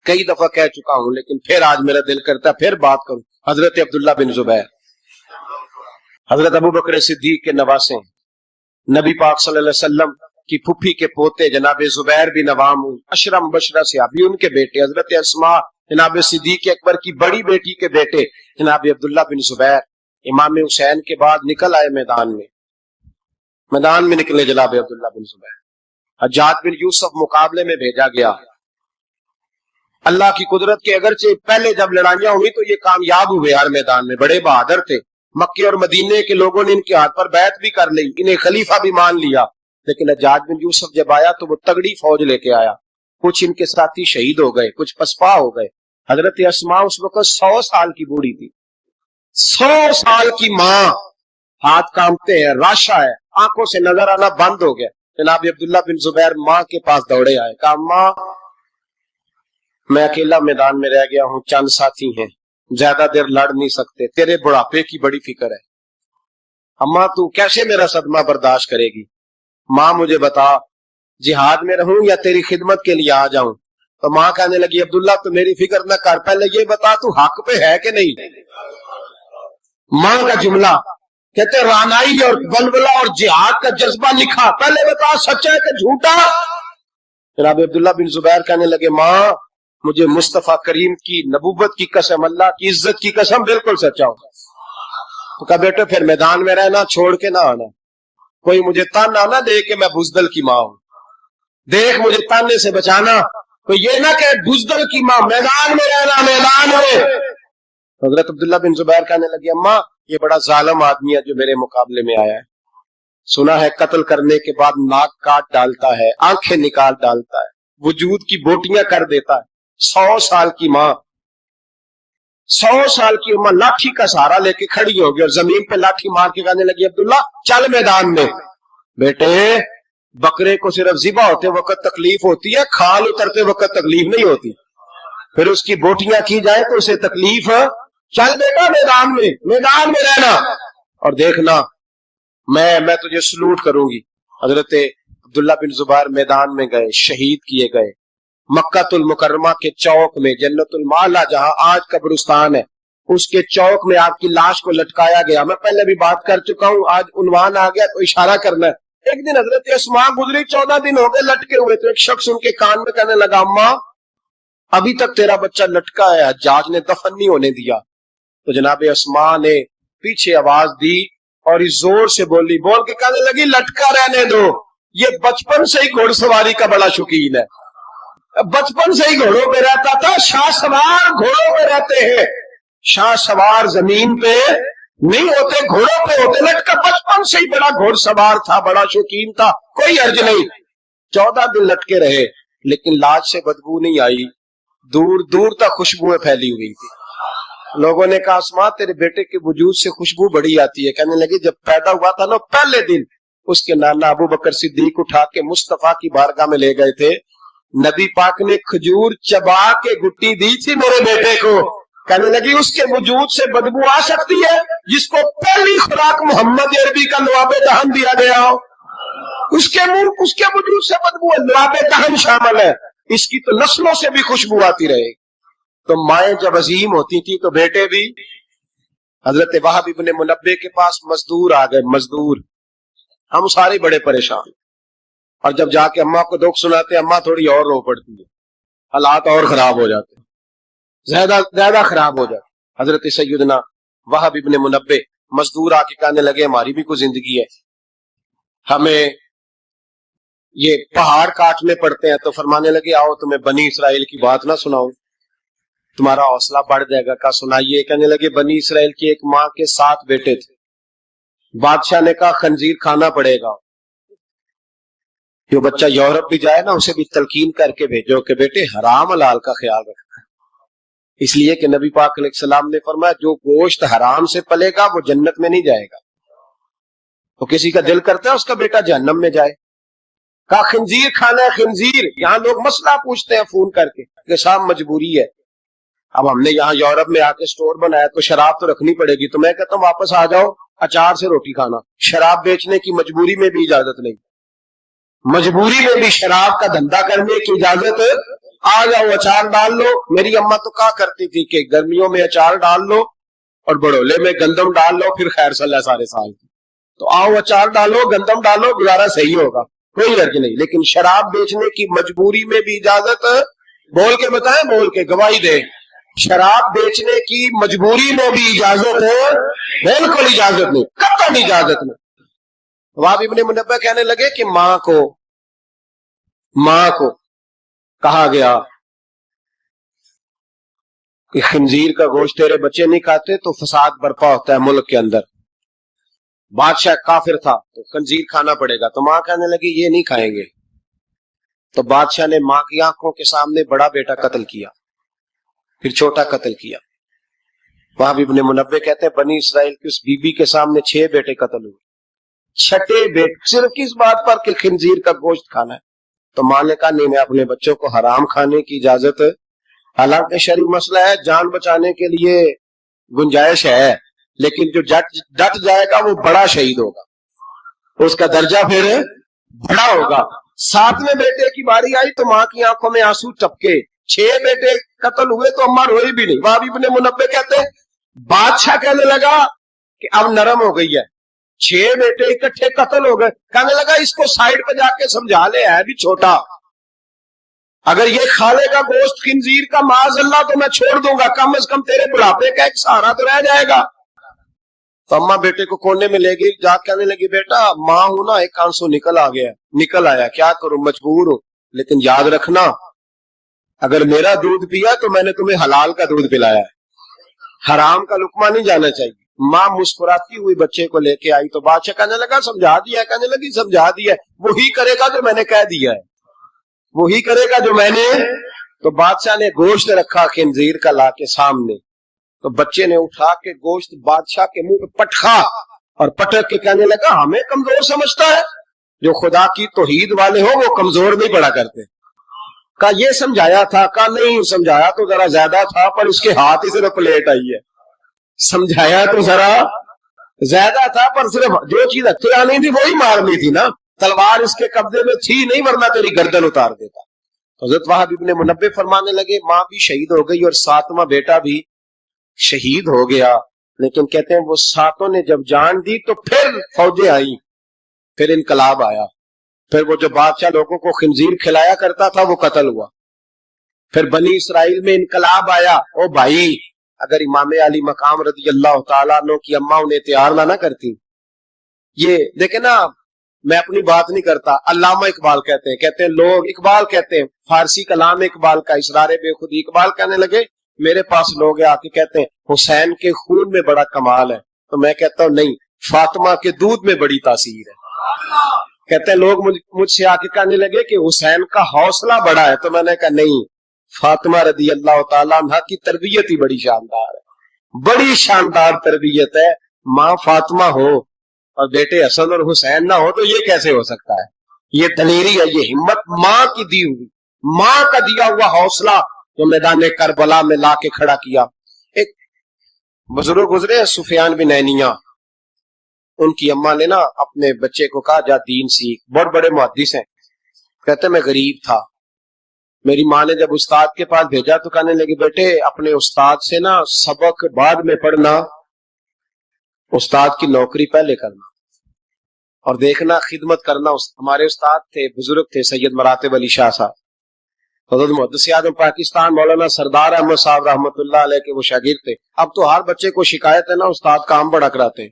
S2: کئی دفعہ کہہ چکا ہوں لیکن پھر آج میرا دل کرتا ہے پھر بات کروں۔ حضرت عبداللہ بن زبیر حضرت ابو بکر صدیق کے نواسے، نبی پاک صلی اللہ علیہ وسلم کی پھپھی کے پوتے جناب زبیر بن عوام، اشرم بشرا صحابی، ان کے بیٹے حضرت اسماء جناب صدیق اکبر کی بڑی بیٹی کے بیٹے جناب عبداللہ بن زبیر امام حسین کے بعد نکل آئے میدان میں نکلے جناب عبداللہ بن زبیر۔ حجاج بن یوسف مقابلے میں بھیجا گیا، اللہ کی قدرت کے اگرچہ پہلے جب لڑائیاں ہوئی تو یہ کامیاب ہوئے، ہر میدان میں بڑے بہادر تھے، مکے اور مدینے کے لوگوں نے ان کے ہاتھ پر بیعت بھی کر لی، انہیں خلیفہ بھی مان لیا، لیکن حجاج بن یوسف جب آیا تو وہ تگڑی فوج لے کے آیا، کچھ ان کے ساتھی شہید ہو گئے، کچھ پسپا ہو گئے۔ حضرت اسماء اس وقت 100 سال کی بوڑھی تھی، 100 سال کی ماں، ہاتھ کانپتے ہیں، راشا ہے، آنکھوں سے نظر آنا بند ہو گیا۔ جناب عبداللہ بن زبیر ماں کے پاس دوڑے آئے، کہا ماں میں اکیلا میدان میں رہ گیا ہوں، چند ساتھی ہیں، زیادہ دیر لڑ نہیں سکتے، تیرے بڑھاپے کی بڑی فکر ہے، اماں تو کیسے میرا صدمہ برداشت کرے گی؟ ماں مجھے بتا جہاد میں رہوں یا تیری خدمت کے لیے آ جاؤں؟ تو ماں کہنے لگی عبداللہ تو میری فکر نہ کر، پہلے یہ بتا تو حق پہ ہے کہ نہیں؟ ماں کا جملہ کہتے رانائی اور ولولہ اور جہاد کا جذبہ لکھا، پہلے بتا سچا ہے کہ جھوٹا؟ جناب عبداللہ بن زبیر کہنے لگے ماں مجھے مصطفیٰ کریم کی نبوت کی قسم، اللہ کی عزت کی قسم، بالکل سچا ہوں۔ تو کہا بیٹے پھر میدان میں رہنا، چھوڑ کے نہ آنا، کوئی مجھے تانا نہ دے کہ میں بزدل کی ماں ہوں، دیکھ مجھے تانے سے بچانا، تو یہ نہ کہ بزدل کی ماں، میدان میں رہنا، میدان میں۔ حضرت عبداللہ بن زبیر کہنے لگے اماں یہ بڑا ظالم آدمی ہے جو میرے مقابلے میں آیا ہے، سنا ہے قتل کرنے کے بعد ناک کاٹ ڈالتا ہے، آنکھیں نکال ڈالتا ہے، وجود کی بوٹیاں کر دیتا ہے۔ 100 سال کی ماں، 100 سال کی ماں لاٹھی کا سہارا لے کے کھڑی ہوگی اور زمین پہ لاٹھی مار کے کہنے لگی عبداللہ چل میدان میں۔ بیٹے بکرے کو صرف ذبح ہوتے وقت تکلیف ہوتی ہے، کھال اترتے وقت تکلیف نہیں ہوتی، پھر اس کی بوٹیاں کی جائے تو اسے تکلیف، چل بیٹا میدان میں رہنا اور دیکھنا میں تجھے سلوٹ کروں گی۔ حضرت عبداللہ بن زبیر میدان میں گئے، شہید کیے گئے، مکہ المکرمہ کے چوک میں، جنت المعلا جہاں آج قبرستان ہے، اس کے چوک میں آپ کی لاش کو لٹکایا گیا۔ میں پہلے بھی بات کر چکا ہوں، آج عنوان آ گیا تو اشارہ کرنا ہے۔ ایک دن حضرت اسماء گزری، 14 دن ہو گئے لٹکے ہوئے، تو ایک شخص ان کے کان میں کہنے لگا اماں ابھی تک تیرا بچہ لٹکا ہے، حجاج نے دفن نہیں ہونے دیا۔ تو جناب اسماء نے پیچھے آواز دی اور اس زور سے بول کے کہنے لگی لٹکا رہنے دو، یہ بچپن سے ہی گھوڑ سواری کا بڑا شوقین ہے، بچپن سے ہی گھوڑوں پہ رہتا تھا، شاہ سوار گھوڑوں پہ رہتے ہیں، شاہ سوار زمین پہ نہیں ہوتے، گھوڑوں پہ ہوتے، لٹکا بچپن سے ہی بڑا گھوڑ سوار تھا، بڑا شوقین تھا، کوئی حرج نہیں۔ 14 دن لٹکے رہے لیکن لاش سے بدبو نہیں آئی، دور دور تک خوشبوئیں پھیلی ہوئی تھی۔ لوگوں نے کہا اسماء تیرے بیٹے کے وجود سے خوشبو بڑی آتی ہے، کہنے لگی جب پیدا ہوا تھا نا پہلے دن اس کے نانا ابو بکر صدیق اٹھا کے مصطفیٰ کی بارگاہ میں لے گئے تھے، نبی پاک نے کھجور چبا کے گٹی دی تھی میرے بیٹے کو، کہنے لگی اس کے وجود سے بدبو آ سکتی ہے جس کو پہلی خوراک محمد عربی کا لعاب دہن دیا گیا ہو، اس کے وجود سے بدبو ہے، لعاب دہن شامل ہے، اس کی تو نسلوں سے بھی خوشبو آتی رہے گی۔ تو مائیں جب عظیم ہوتی تھی تو بیٹے بھی۔ حضرت وہب ابن منبے کے پاس مزدور آ گئے، مزدور، ہم سارے بڑے پریشان، اور جب جا کے اماں کو دکھ سناتے اماں تھوڑی اور رو پڑتی ہے، حالات اور خراب ہو جاتے ہیں، زیادہ خراب ہو جاتے۔ حضرت سیدنا وہب ابن منبے مزدور آ کے کہنے لگے ہماری بھی کوئی زندگی ہے، ہمیں یہ پہاڑ کاٹنے پڑتے ہیں، تو فرمانے لگے آؤ تمہیں بنی اسرائیل کی بات نہ سناؤں، تمہارا حوصلہ بڑھ جائے گا. کہا سنائیے. کہنے لگے بنی اسرائیل کی ایک ماں کے 7 بیٹے تھے. بادشاہ نے کہا خنزیر کھانا پڑے گا. جو بچہ یورپ بھی جائے نا اسے بھی تلقین کر کے بھیجو کہ بیٹے حرام حلال کا خیال رکھنا ہے. اس لیے کہ نبی پاک علیہ السلام نے فرمایا جو گوشت حرام سے پلے گا وہ جنت میں نہیں جائے گا. تو کسی کا دل کرتا ہے اس کا بیٹا جہنم میں جائے. کہا خنزیر کھانا ہے خنزیر. یہاں لوگ مسئلہ پوچھتے ہیں فون کر کے کہ صاحب مجبوری ہے. اب ہم نے یہاں یورپ میں آ کے سٹور بنایا تو شراب تو رکھنی پڑے گی. تو میں کہتا ہوں واپس آ جاؤ اچار سے روٹی کھانا. شراب بیچنے کی مجبوری میں بھی اجازت نہیں. مجبوری میں بھی شراب کا دھندا کرنے کی اجازت. آ جاؤ اچار ڈال لو. میری اماں تو کہا کرتی تھی کہ گرمیوں میں اچار ڈال لو اور بڑولے میں گندم ڈال لو پھر خیر صلی اللہ سارے سال کی. تو آؤ اچار ڈالو گندم ڈالو گزارا صحیح ہوگا کوئی حرج نہیں. لیکن شراب بیچنے کی مجبوری میں بھی اجازت. بول کے بتائیں بول کے گواہی دے. شراب بیچنے کی مجبوری میں بھی اجازت ہے. بالکل اجازت نہیں قطعاً اجازت نہیں. وہاں ابن منبہ کہنے لگے کہ ماں کو کہا گیا کہ خنزیر کا گوشت تیرے بچے نہیں کھاتے تو فساد برپا ہوتا ہے ملک کے اندر. بادشاہ کافر تھا تو خنزیر کھانا پڑے گا. تو ماں کہنے لگی یہ نہیں کھائیں گے. تو بادشاہ نے ماں کی آنکھوں کے سامنے بڑا بیٹا قتل کیا پھر چھوٹا قتل کیا. وہاں ابن منبہ کہتے ہیں بنی اسرائیل کی اس بی بی کے سامنے 6 بیٹے قتل ہوئے. 6 بیٹے صرف کس بات پر کہ خنزیر کا گوشت کھانا ہے. تو ماں نے کہا نہیں میں اپنے بچوں کو حرام کھانے کی اجازت. حالانکہ شرعی مسئلہ ہے جان بچانے کے لیے گنجائش ہے لیکن جو ڈٹ جائے گا وہ بڑا شہید ہوگا. اس کا درجہ پھر بڑا ہوگا. 7ویں بیٹے کی باری آئی تو ماں کی آنکھوں میں آنسو ٹپکے. 6 بیٹے قتل ہوئے تو اماں روئی بھی نہیں. وہاں بھی ابن منبہ کہتے ہیں بادشاہ کہنے لگا کہ اب نرم ہو گئی ہے. 6 بیٹے اکٹھے قتل ہو گئے. کہنے لگا اس کو سائڈ پہ جا کے سمجھا لے ہے بھی چھوٹا. اگر یہ کھا لے گا گوشت خنزیر کا معاذ اللہ تو میں چھوڑ دوں گا. کم از کم تیرے بڑھاپے کا ایک سہارا تو رہ جائے گا. تو اماں بیٹے کو کونے میں لے گئی. جا کہنے لگی بیٹا ماں ہوں نا ایک آنسو نکل آیا کیا کروں مجبور ہوں. لیکن یاد رکھنا اگر میرا دودھ پیا تو میں نے تمہیں حلال کا دودھ پلایا ہے. حرام کا لقمہ نہیں جانا چاہیے. ماں مسکراتی ہوئی بچے کو لے کے آئی تو بادشاہ کہنے لگا سمجھا دیا. کہنے لگی سمجھا دیا وہی کرے گا جو میں نے کہہ دیا ہے وہی کرے گا جو میں نے. تو بادشاہ نے گوشت رکھا خنزیر کا لا کے سامنے. تو بچے نے اٹھا کے گوشت بادشاہ کے منہ پہ پٹکا اور پٹک کے کہنے لگا ہمیں کمزور سمجھتا ہے. جو خدا کی توحید والے ہو وہ کمزور نہیں پڑا کرتے. کہا یہ سمجھایا تھا. کہا نہیں سمجھایا تو ذرا زیادہ تھا پر اس کے ہاتھ ہی صرف پلیٹ آئی ہے. سمجھایا تو ذرا زیادہ تھا پر صرف جو چیز ہتھیار تھی وہی مارنی تھی نا. تلوار اس کے قبضے میں تھی نہیں ورنہ تیری گردن اتار دیتا. حضرت وہاب ابن منبہ فرمانے لگے ماں بھی شہید ہو گئی اور 7واں بیٹا بھی شہید ہو گیا. لیکن کہتے ہیں وہ 7 نے جب جان دی تو پھر فوجیں آئی پھر انقلاب آیا. پھر وہ جو بادشاہ لوگوں کو خنزیر کھلایا کرتا تھا وہ قتل ہوا. پھر بنی اسرائیل میں انقلاب آیا. او بھائی اگر امام علی مقام رضی اللہ تعالیٰ عنہ کی اماں انہیں تیار نہ کرتی. یہ دیکھیں نا میں اپنی بات نہیں کرتا. علامہ اقبال کہتے ہیں لوگ اقبال کہتے ہیں فارسی کلام اقبال کا اسرار بے خودی. اقبال کہنے لگے میرے پاس لوگ آ کے کہتے ہیں حسین کے خون میں بڑا کمال ہے. تو میں کہتا ہوں نہیں فاطمہ کے دودھ میں بڑی تاثیر ہے. کہتے ہیں لوگ مجھ سے آ کے کہنے لگے کہ حسین کا حوصلہ بڑا ہے. تو میں نے کہا نہیں فاطمہ رضی اللہ تعالیٰ عنہ کی تربیت ہی بڑی شاندار ہے. بڑی شاندار تربیت ہے. ماں فاطمہ ہو اور بیٹے حسن اور حسین نہ ہو تو یہ کیسے ہو سکتا ہے. یہ دلیری ہے یہ ہمت ماں کی دی ہوئی ماں کا دیا ہوا حوصلہ جو میدان کربلا میں لا کے کھڑا کیا. ایک بزرگ گزرے سفیان بن عینیہ. ان کی اماں نے نا اپنے بچے کو کہا جا دین سیکھ. بہت بڑے محدث ہیں. کہتے میں غریب تھا. میری ماں نے جب استاد کے پاس بھیجا تو کہنے لگی بیٹے اپنے استاد سے نا سبق بعد میں پڑھنا استاد کی نوکری پہلے کرنا اور دیکھنا خدمت کرنا. ہمارے استاد تھے بزرگ تھے سید مراتب علی شاہ صاحب. حضرت محدث اعظم پاکستان مولانا سردار احمد صاحب رحمۃ اللہ علیہ کے وہ شاگرد تھے. اب تو ہر بچے کو شکایت ہے نا استاد کام بڑا کراتے ہیں.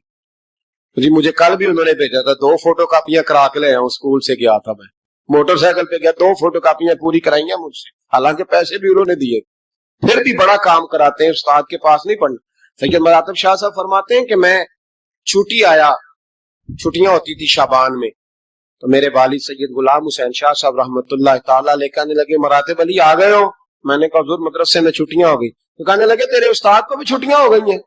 S2: جی مجھے کل بھی انہوں نے بھیجا تھا 2 فوٹو کاپیاں کرا کے لے آؤں. اسکول سے گیا تھا میں موٹر سائیکل پہ گیا 2 فوٹو کاپیاں پوری کرائی ہیں مجھ سے حالانکہ پیسے بھی انہوں نے دیے. پھر بھی بڑا کام کراتے ہیں، استاد کے پاس نہیں پڑھنا۔ سید مراتب شاہ صاحب فرماتے ہیں کہ میں چھٹی آیا، چھٹیاں ہوتی تھی شعبان میں، تو میرے والد سید غلام حسین شاہ صاحب رحمۃ اللہ تعالیٰ علیہ کہنے لگے مراتب علی آ گئے ہو؟ میں نے کہا حضور مدرسے میں چھٹیاں ہو گئی۔ تو کہنے لگے تیرے استاد کو بھی چھٹیاں ہو گئی ہیں؟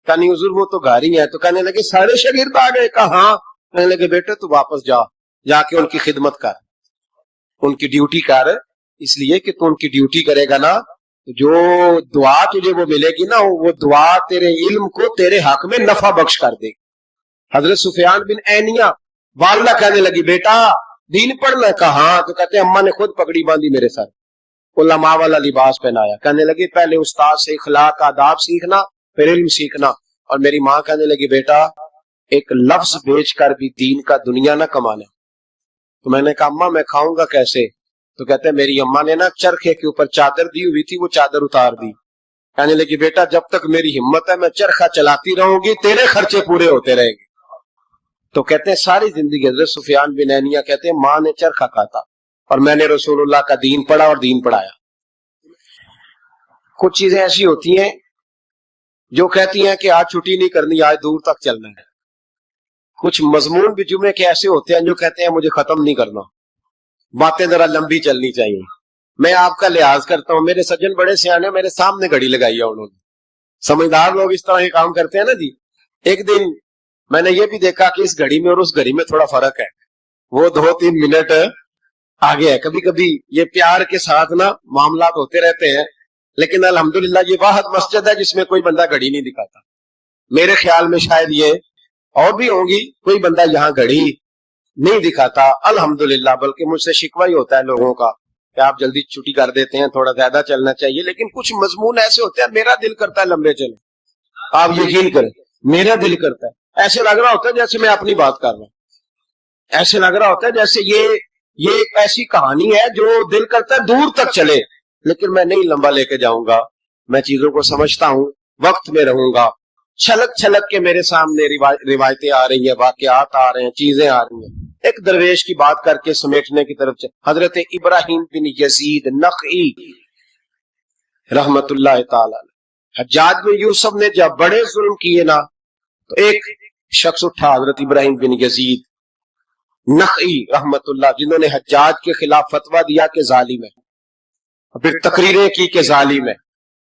S2: کہا نہیں حضور وہ تو گھر ہی ہے۔ تو کہنے لگے سارے شاگرد آ گئے؟ کہا ہاں۔ کہنے لگے بیٹے تو واپس جا کے ان کی خدمت کر، ان کی ڈیوٹی کر، اس لیے کہ تو ان کی ڈیوٹی کرے گا نا جو دعا تجھے وہ ملے گی نا، وہ دعا تیرے علم کو تیرے حق میں نفع بخش کر دے گی۔ حضرت سفیان بن عینیہ والدہ کہنے لگی بیٹا دین پڑھنا؟ کہا ہاں۔ تو کہتے ہیں اماں نے خود پگڑی باندھی میرے سر، علماء والا لباس پہنایا، کہنے لگی پہلے استاد سے اخلاق آداب سیکھنا پھر علم سیکھنا۔ اور میری ماں کہنے لگی بیٹا ایک لفظ بیچ کر بھی دین کا دنیا نہ کمانا۔ تو میں نے کہا اماں میں کھاؤں گا کیسے؟ تو کہتے ہیں میری اماں نے نا چرخے کے اوپر چادر دی ہوئی تھی، وہ چادر اتار دی۔ کہنے لگی بیٹا جب تک میری ہمت ہے میں چرخہ چلاتی رہوں گی، تیرے خرچے پورے ہوتے رہیں گے۔ تو کہتے ہیں ساری زندگی حضرت سفیان بن عینیہ کہتے ہیں ماں نے چرخہ کاتا اور میں نے رسول اللہ کا دین پڑھا اور دین پڑھایا۔ کچھ چیزیں ایسی ہوتی ہیں جو کہتی ہیں کہ آج چھٹی نہیں کرنی، آج دور تک چلنا ہے۔ کچھ مضمون بھی جمعے کے ایسے ہوتے ہیں جو کہتے ہیں مجھے ختم نہیں کرنا، باتیں ذرا لمبی چلنی چاہیے۔ میں آپ کا لحاظ کرتا ہوں، میرے سجن بڑے سیانے میرے سامنے گھڑی لگائی ہے انہوں نے، سمجھدار لوگ اس طرح کے کام کرتے ہیں نا جی۔ ایک دن میں نے یہ بھی دیکھا کہ اس گھڑی میں اور اس گھڑی میں تھوڑا فرق ہے، وہ 2-3 منٹ آگے ہے۔ کبھی کبھی یہ پیار کے ساتھ نا معاملات ہوتے رہتے ہیں، لیکن الحمدللہ یہ واحد مسجد ہے جس میں کوئی بندہ گھڑی نہیں دکھاتا۔ میرے خیال میں شاید یہ اور بھی ہوں گی، کوئی بندہ یہاں گھڑی نہیں دکھاتا الحمدللہ، بلکہ مجھ سے شکوہ ہی ہوتا ہے لوگوں کا کہ آپ جلدی چھٹی کر دیتے ہیں، تھوڑا زیادہ چلنا چاہیے۔ لیکن کچھ مضمون ایسے ہوتے ہیں میرا دل کرتا ہے لمبے چلیں، آپ یقین کریں میرا دل کرتا ہے، ایسے لگ رہا ہوتا ہے جیسے میں اپنی بات کر رہا ہوں، ایسے لگ رہا ہوتا ہے جیسے یہ ایک ایسی کہانی ہے جو دل کرتا ہے دور تک چلے، لیکن میں نہیں لمبا لے کے جاؤں گا، میں چیزوں کو سمجھتا ہوں، وقت میں رہوں گا۔ چھلک چھلک کے میرے سامنے روایتیں آ رہی ہیں، واقعات آ رہے ہیں، چیزیں آ رہی ہیں۔ ایک درویش کی بات کر کے سمیٹنے کی طرف حضرت ابراہیم بن یزید نخعی رحمت اللہ تعالی حجاج بن یوسف نے جب بڑے ظلم کیے نا تو ایک شخص اٹھا حضرت ابراہیم بن یزید نخعی رحمت اللہ، جنہوں نے حجاج کے خلاف فتویٰ دیا کہ ظالم ہے، پھر تقریریں کی کہ ظالم ہے۔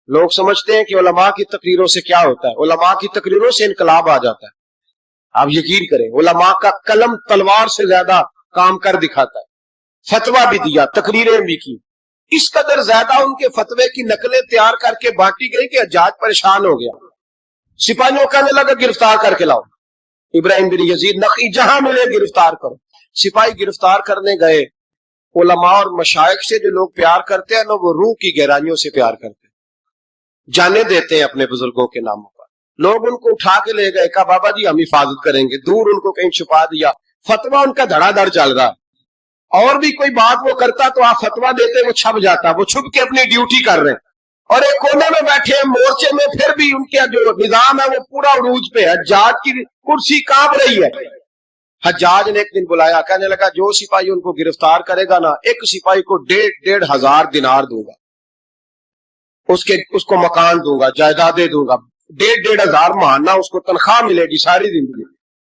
S2: لوگ سمجھتے ہیں کہ علماء کی تقریروں سے کیا ہوتا ہے، علماء کی تقریروں سے انقلاب آ جاتا ہے۔ آپ یقین کریں علماء کا قلم تلوار سے زیادہ کام کر دکھاتا ہے۔ فتویٰ بھی دیا، تقریریں بھی کی، اس قدر زیادہ ان کے فتوے کی نقلیں تیار کر کے بانٹی گئی کہ حجاج پریشان ہو گیا۔ سپاہیوں کہنے لگا گرفتار کر کے لاؤ ابراہیم بن یزید نخعی، جہاں ملے گرفتار کرو۔ سپاہی گرفتار کرنے گئے۔ علماء اور مشائخ سے جو لوگ پیار کرتے ہیں نا، وہ روح کی گہرائیوں سے پیار کرتے ہیں، جانے دیتے ہیں اپنے بزرگوں کے ناموں پر۔ لوگ ان کو اٹھا کے لے گئے، کہا بابا جی ہم حفاظت کریں گے، دور ان کو کہیں چھپا دیا۔ فتویٰ ان کا دھڑا دھڑ چل رہا، اور بھی کوئی بات وہ کرتا تو آپ فتویٰ دیتے، وہ چھپ جاتا، وہ چھپ کے اپنی ڈیوٹی کر رہے ہیں، اور ایک کونے میں بیٹھے ہیں مورچے میں، پھر بھی ان کا جو نظام ہے وہ پورا عروج پہ ہے، حجاج کی کرسی کانپ رہی ہے۔ حجاج نے ایک دن بلایا، کہنے لگا جو سپاہی ان کو گرفتار کرے گا نا، ایک سپاہی کو 1,500 دینار دوں گا، اس کو مکان دوں گا، جائیدادیں دوں گا، 1,500 ماہانہ اس کو تنخواہ ملے گی ساری زندگی،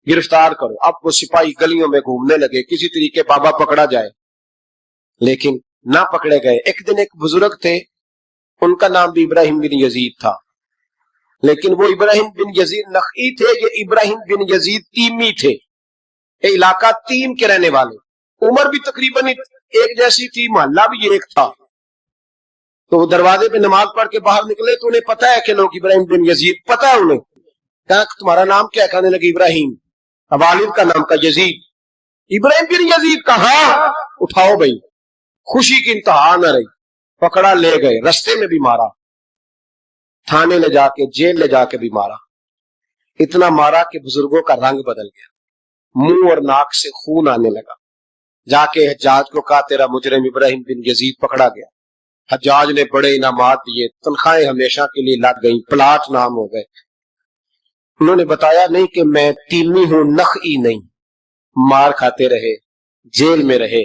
S2: گرفتار کرو۔ اب وہ سپاہی گلیوں میں گھومنے لگے، کسی طریقے بابا پکڑا جائے، لیکن نہ پکڑے گئے۔ ایک دن ایک بزرگ تھے، ان کا نام بھی ابراہیم بن یزید تھا، لیکن وہ ابراہیم بن یزید نخعی تھے، یہ ابراہیم بن یزید تیمی تھے، یہ علاقہ تیم کے رہنے والے، عمر بھی تقریباً ایک جیسی تھی، محلہ بھی ایک تھا۔ تو وہ دروازے پہ نماز پڑھ کے باہر نکلے تو انہیں پتا ہے کہ لوگ ابراہیم بن یزید، پتا ہے انہیں، کہا تمہارا نام کیا؟ کہنے لگے ابراہیم، اب والد کا نام کا یزید۔ ابراہیم بن یزید کہا اٹھاؤ بھائی، خوشی کی انتہا نہ رہی، پکڑا لے گئے، رستے میں بھی مارا، تھانے لے جا کے، جیل لے جا کے بھی مارا، اتنا مارا کہ بزرگوں کا رنگ بدل گیا، منہ اور ناک سے خون آنے لگا۔ جا کے حجاج کو کہا تیرا مجرم ابراہیم بن یزید پکڑا گیا۔ حجاج نے بڑے انعامات دیے، تنخواہیں ہمیشہ کے لیے لگ گئیں، پلاٹ نام ہو گئے۔ انہوں نے بتایا نہیں کہ میں تیمی ہوں، نخعی نہیں، مار کھاتے رہے، جیل میں رہے،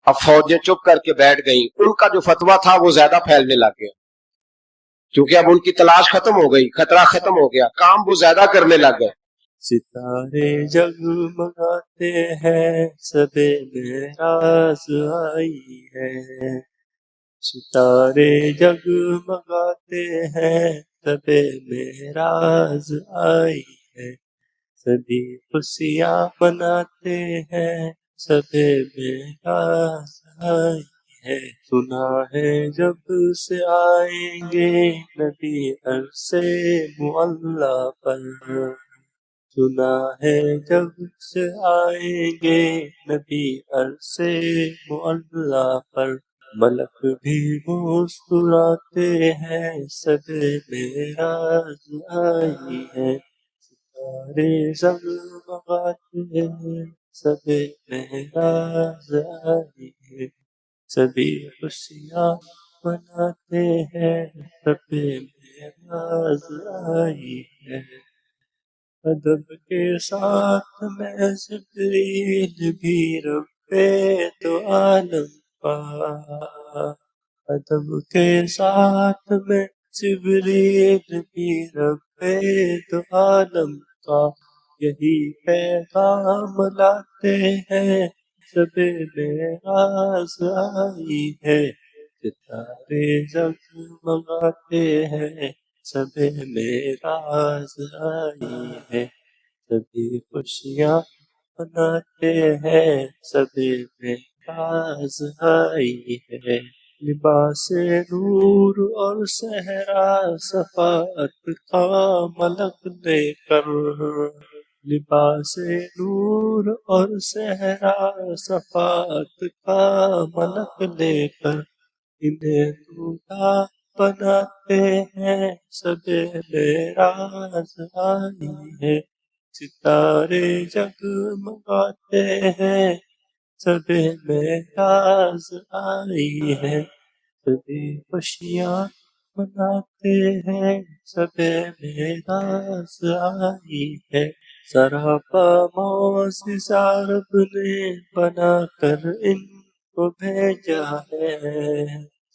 S2: اب فوجیں چپ کر کے بیٹھ گئیں، ان کا جو فتویٰ تھا وہ زیادہ پھیلنے لگ گیا، کیونکہ اب ان کی تلاش ختم ہو گئی، خطرہ ختم ہو گیا، کام وہ زیادہ کرنے لگ گئے۔
S3: ستارے جگمگاتے ہیں، شب معراج آئی ہے۔ ستارے جگمگاتے ہیں، شب معراج آئی ہے۔ سبھی خوشیاں مناتے ہیں، شب معراج آئی ہے۔ سنا ہے جب سے آئیں گے نبی عرش معلی پر، سنا ہے جب سے آئیں گے نبی عرش معلی پر، ملک بھی مسکراتے ہیں، شب معراج آئی ہے۔ ستارے جگمگاتے ہیں، شب معراج آئی ہے۔ سبھی خوشیاں مناتے ہیں، شب معراج آئی ہے۔ ادب کے ساتھ میں جبریل بھی رب تو عالم کا، ادب کے ساتھ میں جبریل بھی رب تو عالم کا، یہی پیغام لاتے ہیں، شب معراج آئی ہے۔ ستارے جگمگاتے ہیں، شب معراج آئی ہے۔ سبھی خوشیاں مناتے ہیں، شب معراج آئی ہے۔ لباس نور اور صحرا صفات کا ملک لے کر، لباس نور اور صحرا صفات کا ملک لے کر، انہیں دولہا بناتے ہیں، شب معراج آئی ہے۔ ستارے جگمگاتے ہیں، شب معراج آئی ہے۔ سبھی خوشیاں مناتے ہیں، شب معراج آئی ہے۔ سراپا معجزہ رب نے بنا کر ان کو بھیجا ہے،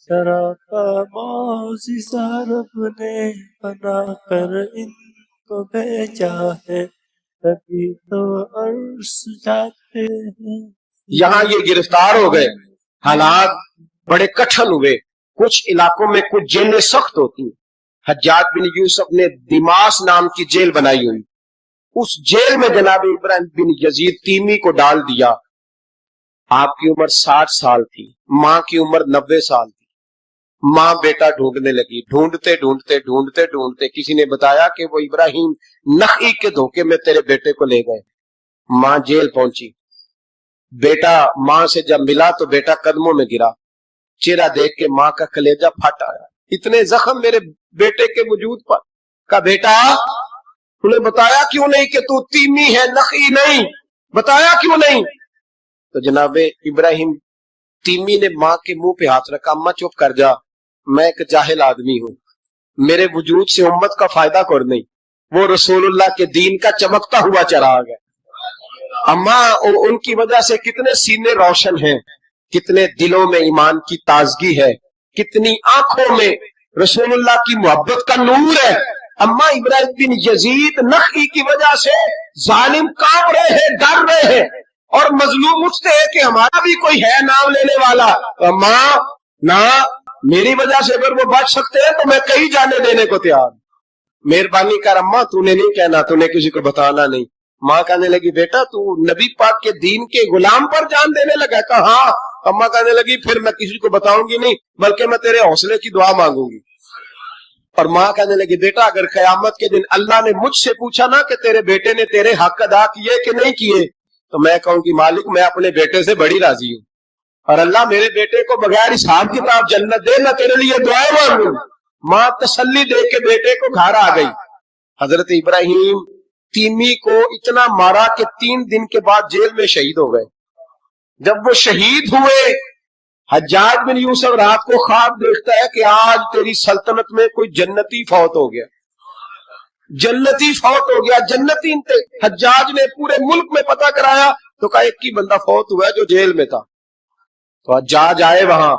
S3: سراپا معجزہ رب نے بنا کر ان کو بھیجا ہے، تبھی تو عرش جاتے ہیں۔
S2: یہاں یہ گرفتار ہو گئے، حالات بڑے کٹھن ہوئے، کچھ علاقوں میں کچھ جیلیں سخت ہوتی ہیں۔ حجاج بن یوسف نے دماس نام کی جیل بنائی ہوئی، اس جیل میں جناب ابراہیم بن یزید تیمی کو ڈال دیا۔ آپ کی عمر 60 سال تھی، ماں کی عمر 90 سال تھی۔ ماں بیٹا ڈھونڈنے لگی، ڈھونڈتے ڈھونڈتے ڈھونڈتے ڈھونڈتے کسی نے بتایا کہ وہ ابراہیم نخعی کے دھوکے میں تیرے بیٹے کو لے گئے۔ ماں جیل پہنچی، بیٹا ماں سے جب ملا تو بیٹا قدموں میں گرا، چہرہ دیکھ کے ماں کا کلیجہ پھٹ آیا، اتنے زخم میرے بیٹے کے وجود پر۔ کہا بیٹا انہیں بتایا کیوں نہیں کہ تو تیمی ہے نخعی نہیں، بتایا کیوں نہیں؟ تو جناب ابراہیم تیمی نے ماں کے منہ پہ ہاتھ رکھا، اماں چپ کر جا، میں ایک جاہل آدمی ہوں، میرے وجود سے امت کا فائدہ کوئی نہیں، وہ رسول اللہ کے دین کا چمکتا ہوا چراغ ہے۔ اماں ان کی وجہ سے کتنے سینے روشن ہیں، کتنے دلوں میں ایمان کی تازگی ہے، کتنی آنکھوں میں رسول اللہ کی محبت کا نور ہے۔ اماں ابراہیم بن یزید نخعی کی وجہ سے ظالم کانپ رہے ہیں، ڈر رہے ہیں، اور مظلوم اٹھتے ہیں کہ ہمارا بھی کوئی ہے نام لینے والا۔ اماں نہ، میری وجہ سے اگر وہ بچ سکتے ہیں تو میں کہیں جانے دینے کو تیار ہوں، مہربانی کر اماں، تو نے نہیں کہنا، تو نے کسی کو بتانا نہیں۔ ماں کہنے لگی بیٹا تو نبی پاک کے دین کے غلام پر جان دینے لگا؟ کہا ہاں۔ اماں کہنے لگی پھر میں کسی کو بتاؤں گی نہیں، بلکہ میں تیرے حوصلے کی دعا مانگوں گی۔ اور ماں کہنے لگی بیٹا اگر قیامت کے دن اللہ نے مجھ سے پوچھا نا کہ تیرے بیٹے نے تیرے حق ادا کیے کہ نہیں کیے، تو میں کہوں گی مالک میں اپنے بیٹے سے بڑی راضی ہوں، اور اللہ میرے بیٹے کو بغیر حساب کتاب جنت دے، میں تیرے لیے دعائیں مانگوں۔ ماں تسلی دے کے بیٹے کو گھر آ گئی۔ حضرت ابراہیم تیمی کو اتنا مارا کہ 3 دن کے بعد جیل میں شہید ہو گئے۔ جب وہ شہید ہوئے، حجاج بن یوسف رات کو خواب دیکھتا ہے کہ آج تیری سلطنت میں کوئی جنتی فوت ہو گیا، جنتی فوت ہو گیا، جنتی تھے۔ حجاج نے پورے ملک میں پتہ کرایا تو کہا ایک ہی بندہ فوت ہوا ہے جو جیل میں تھا۔ تو حجاج آئے وہاں.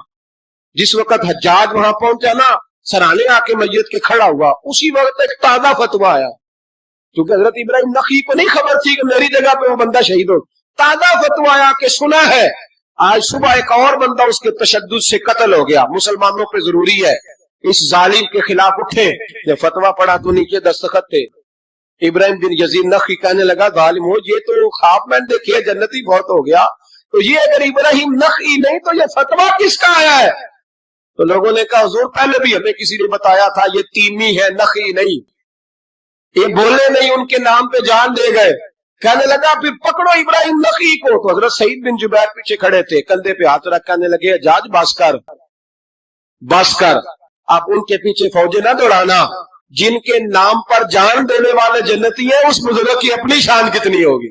S2: جس وقت حجاج وہاں پہنچا نا, سرانے آ کے میت کے کھڑا ہوا, اسی وقت ایک تازہ فتویٰ آیا, کیونکہ حضرت ابراہیم نخعی کو نہیں خبر تھی کہ میری جگہ پہ وہ بندہ شہید ہو. تازہ فتویٰ آیا کہ سنا ہے آج صبح ایک اور بندہ اس کے تشدد سے قتل ہو گیا, مسلمانوں پہ ضروری ہے اس ظالم کے خلاف اٹھے. جب فتویٰ پڑھا تو نیچے دستخط تھے. ابراہیم بن یزید نخعی کہنے لگا ظالم ہو, یہ تو خواب میں نے دیکھے جنتی بہت ہو گیا, تو یہ اگر ابراہیم نخعی نہیں تو یہ فتویٰ کس کا آیا ہے؟ تو لوگوں نے کہا حضور پہلے بھی ہمیں کسی نے بتایا تھا یہ تیمی ہے نخعی نہیں. یہ بولے نہیں, ان کے نام پہ جان دے گئے. کہنے لگا پھر پکڑو ابراہیم نخعی کو. تو حضرت سعید بن جبیر پیچھے کھڑے تھے, کندھے پہ ہاتھ رکھ کہنے لگے حجاج بس کر بس کر, آپ ان کے پیچھے فوجیں نہ دوڑانا. جن کے نام پر جان دینے والے جنتی ہیں اس بزرگ کی اپنی شان کتنی ہوگی.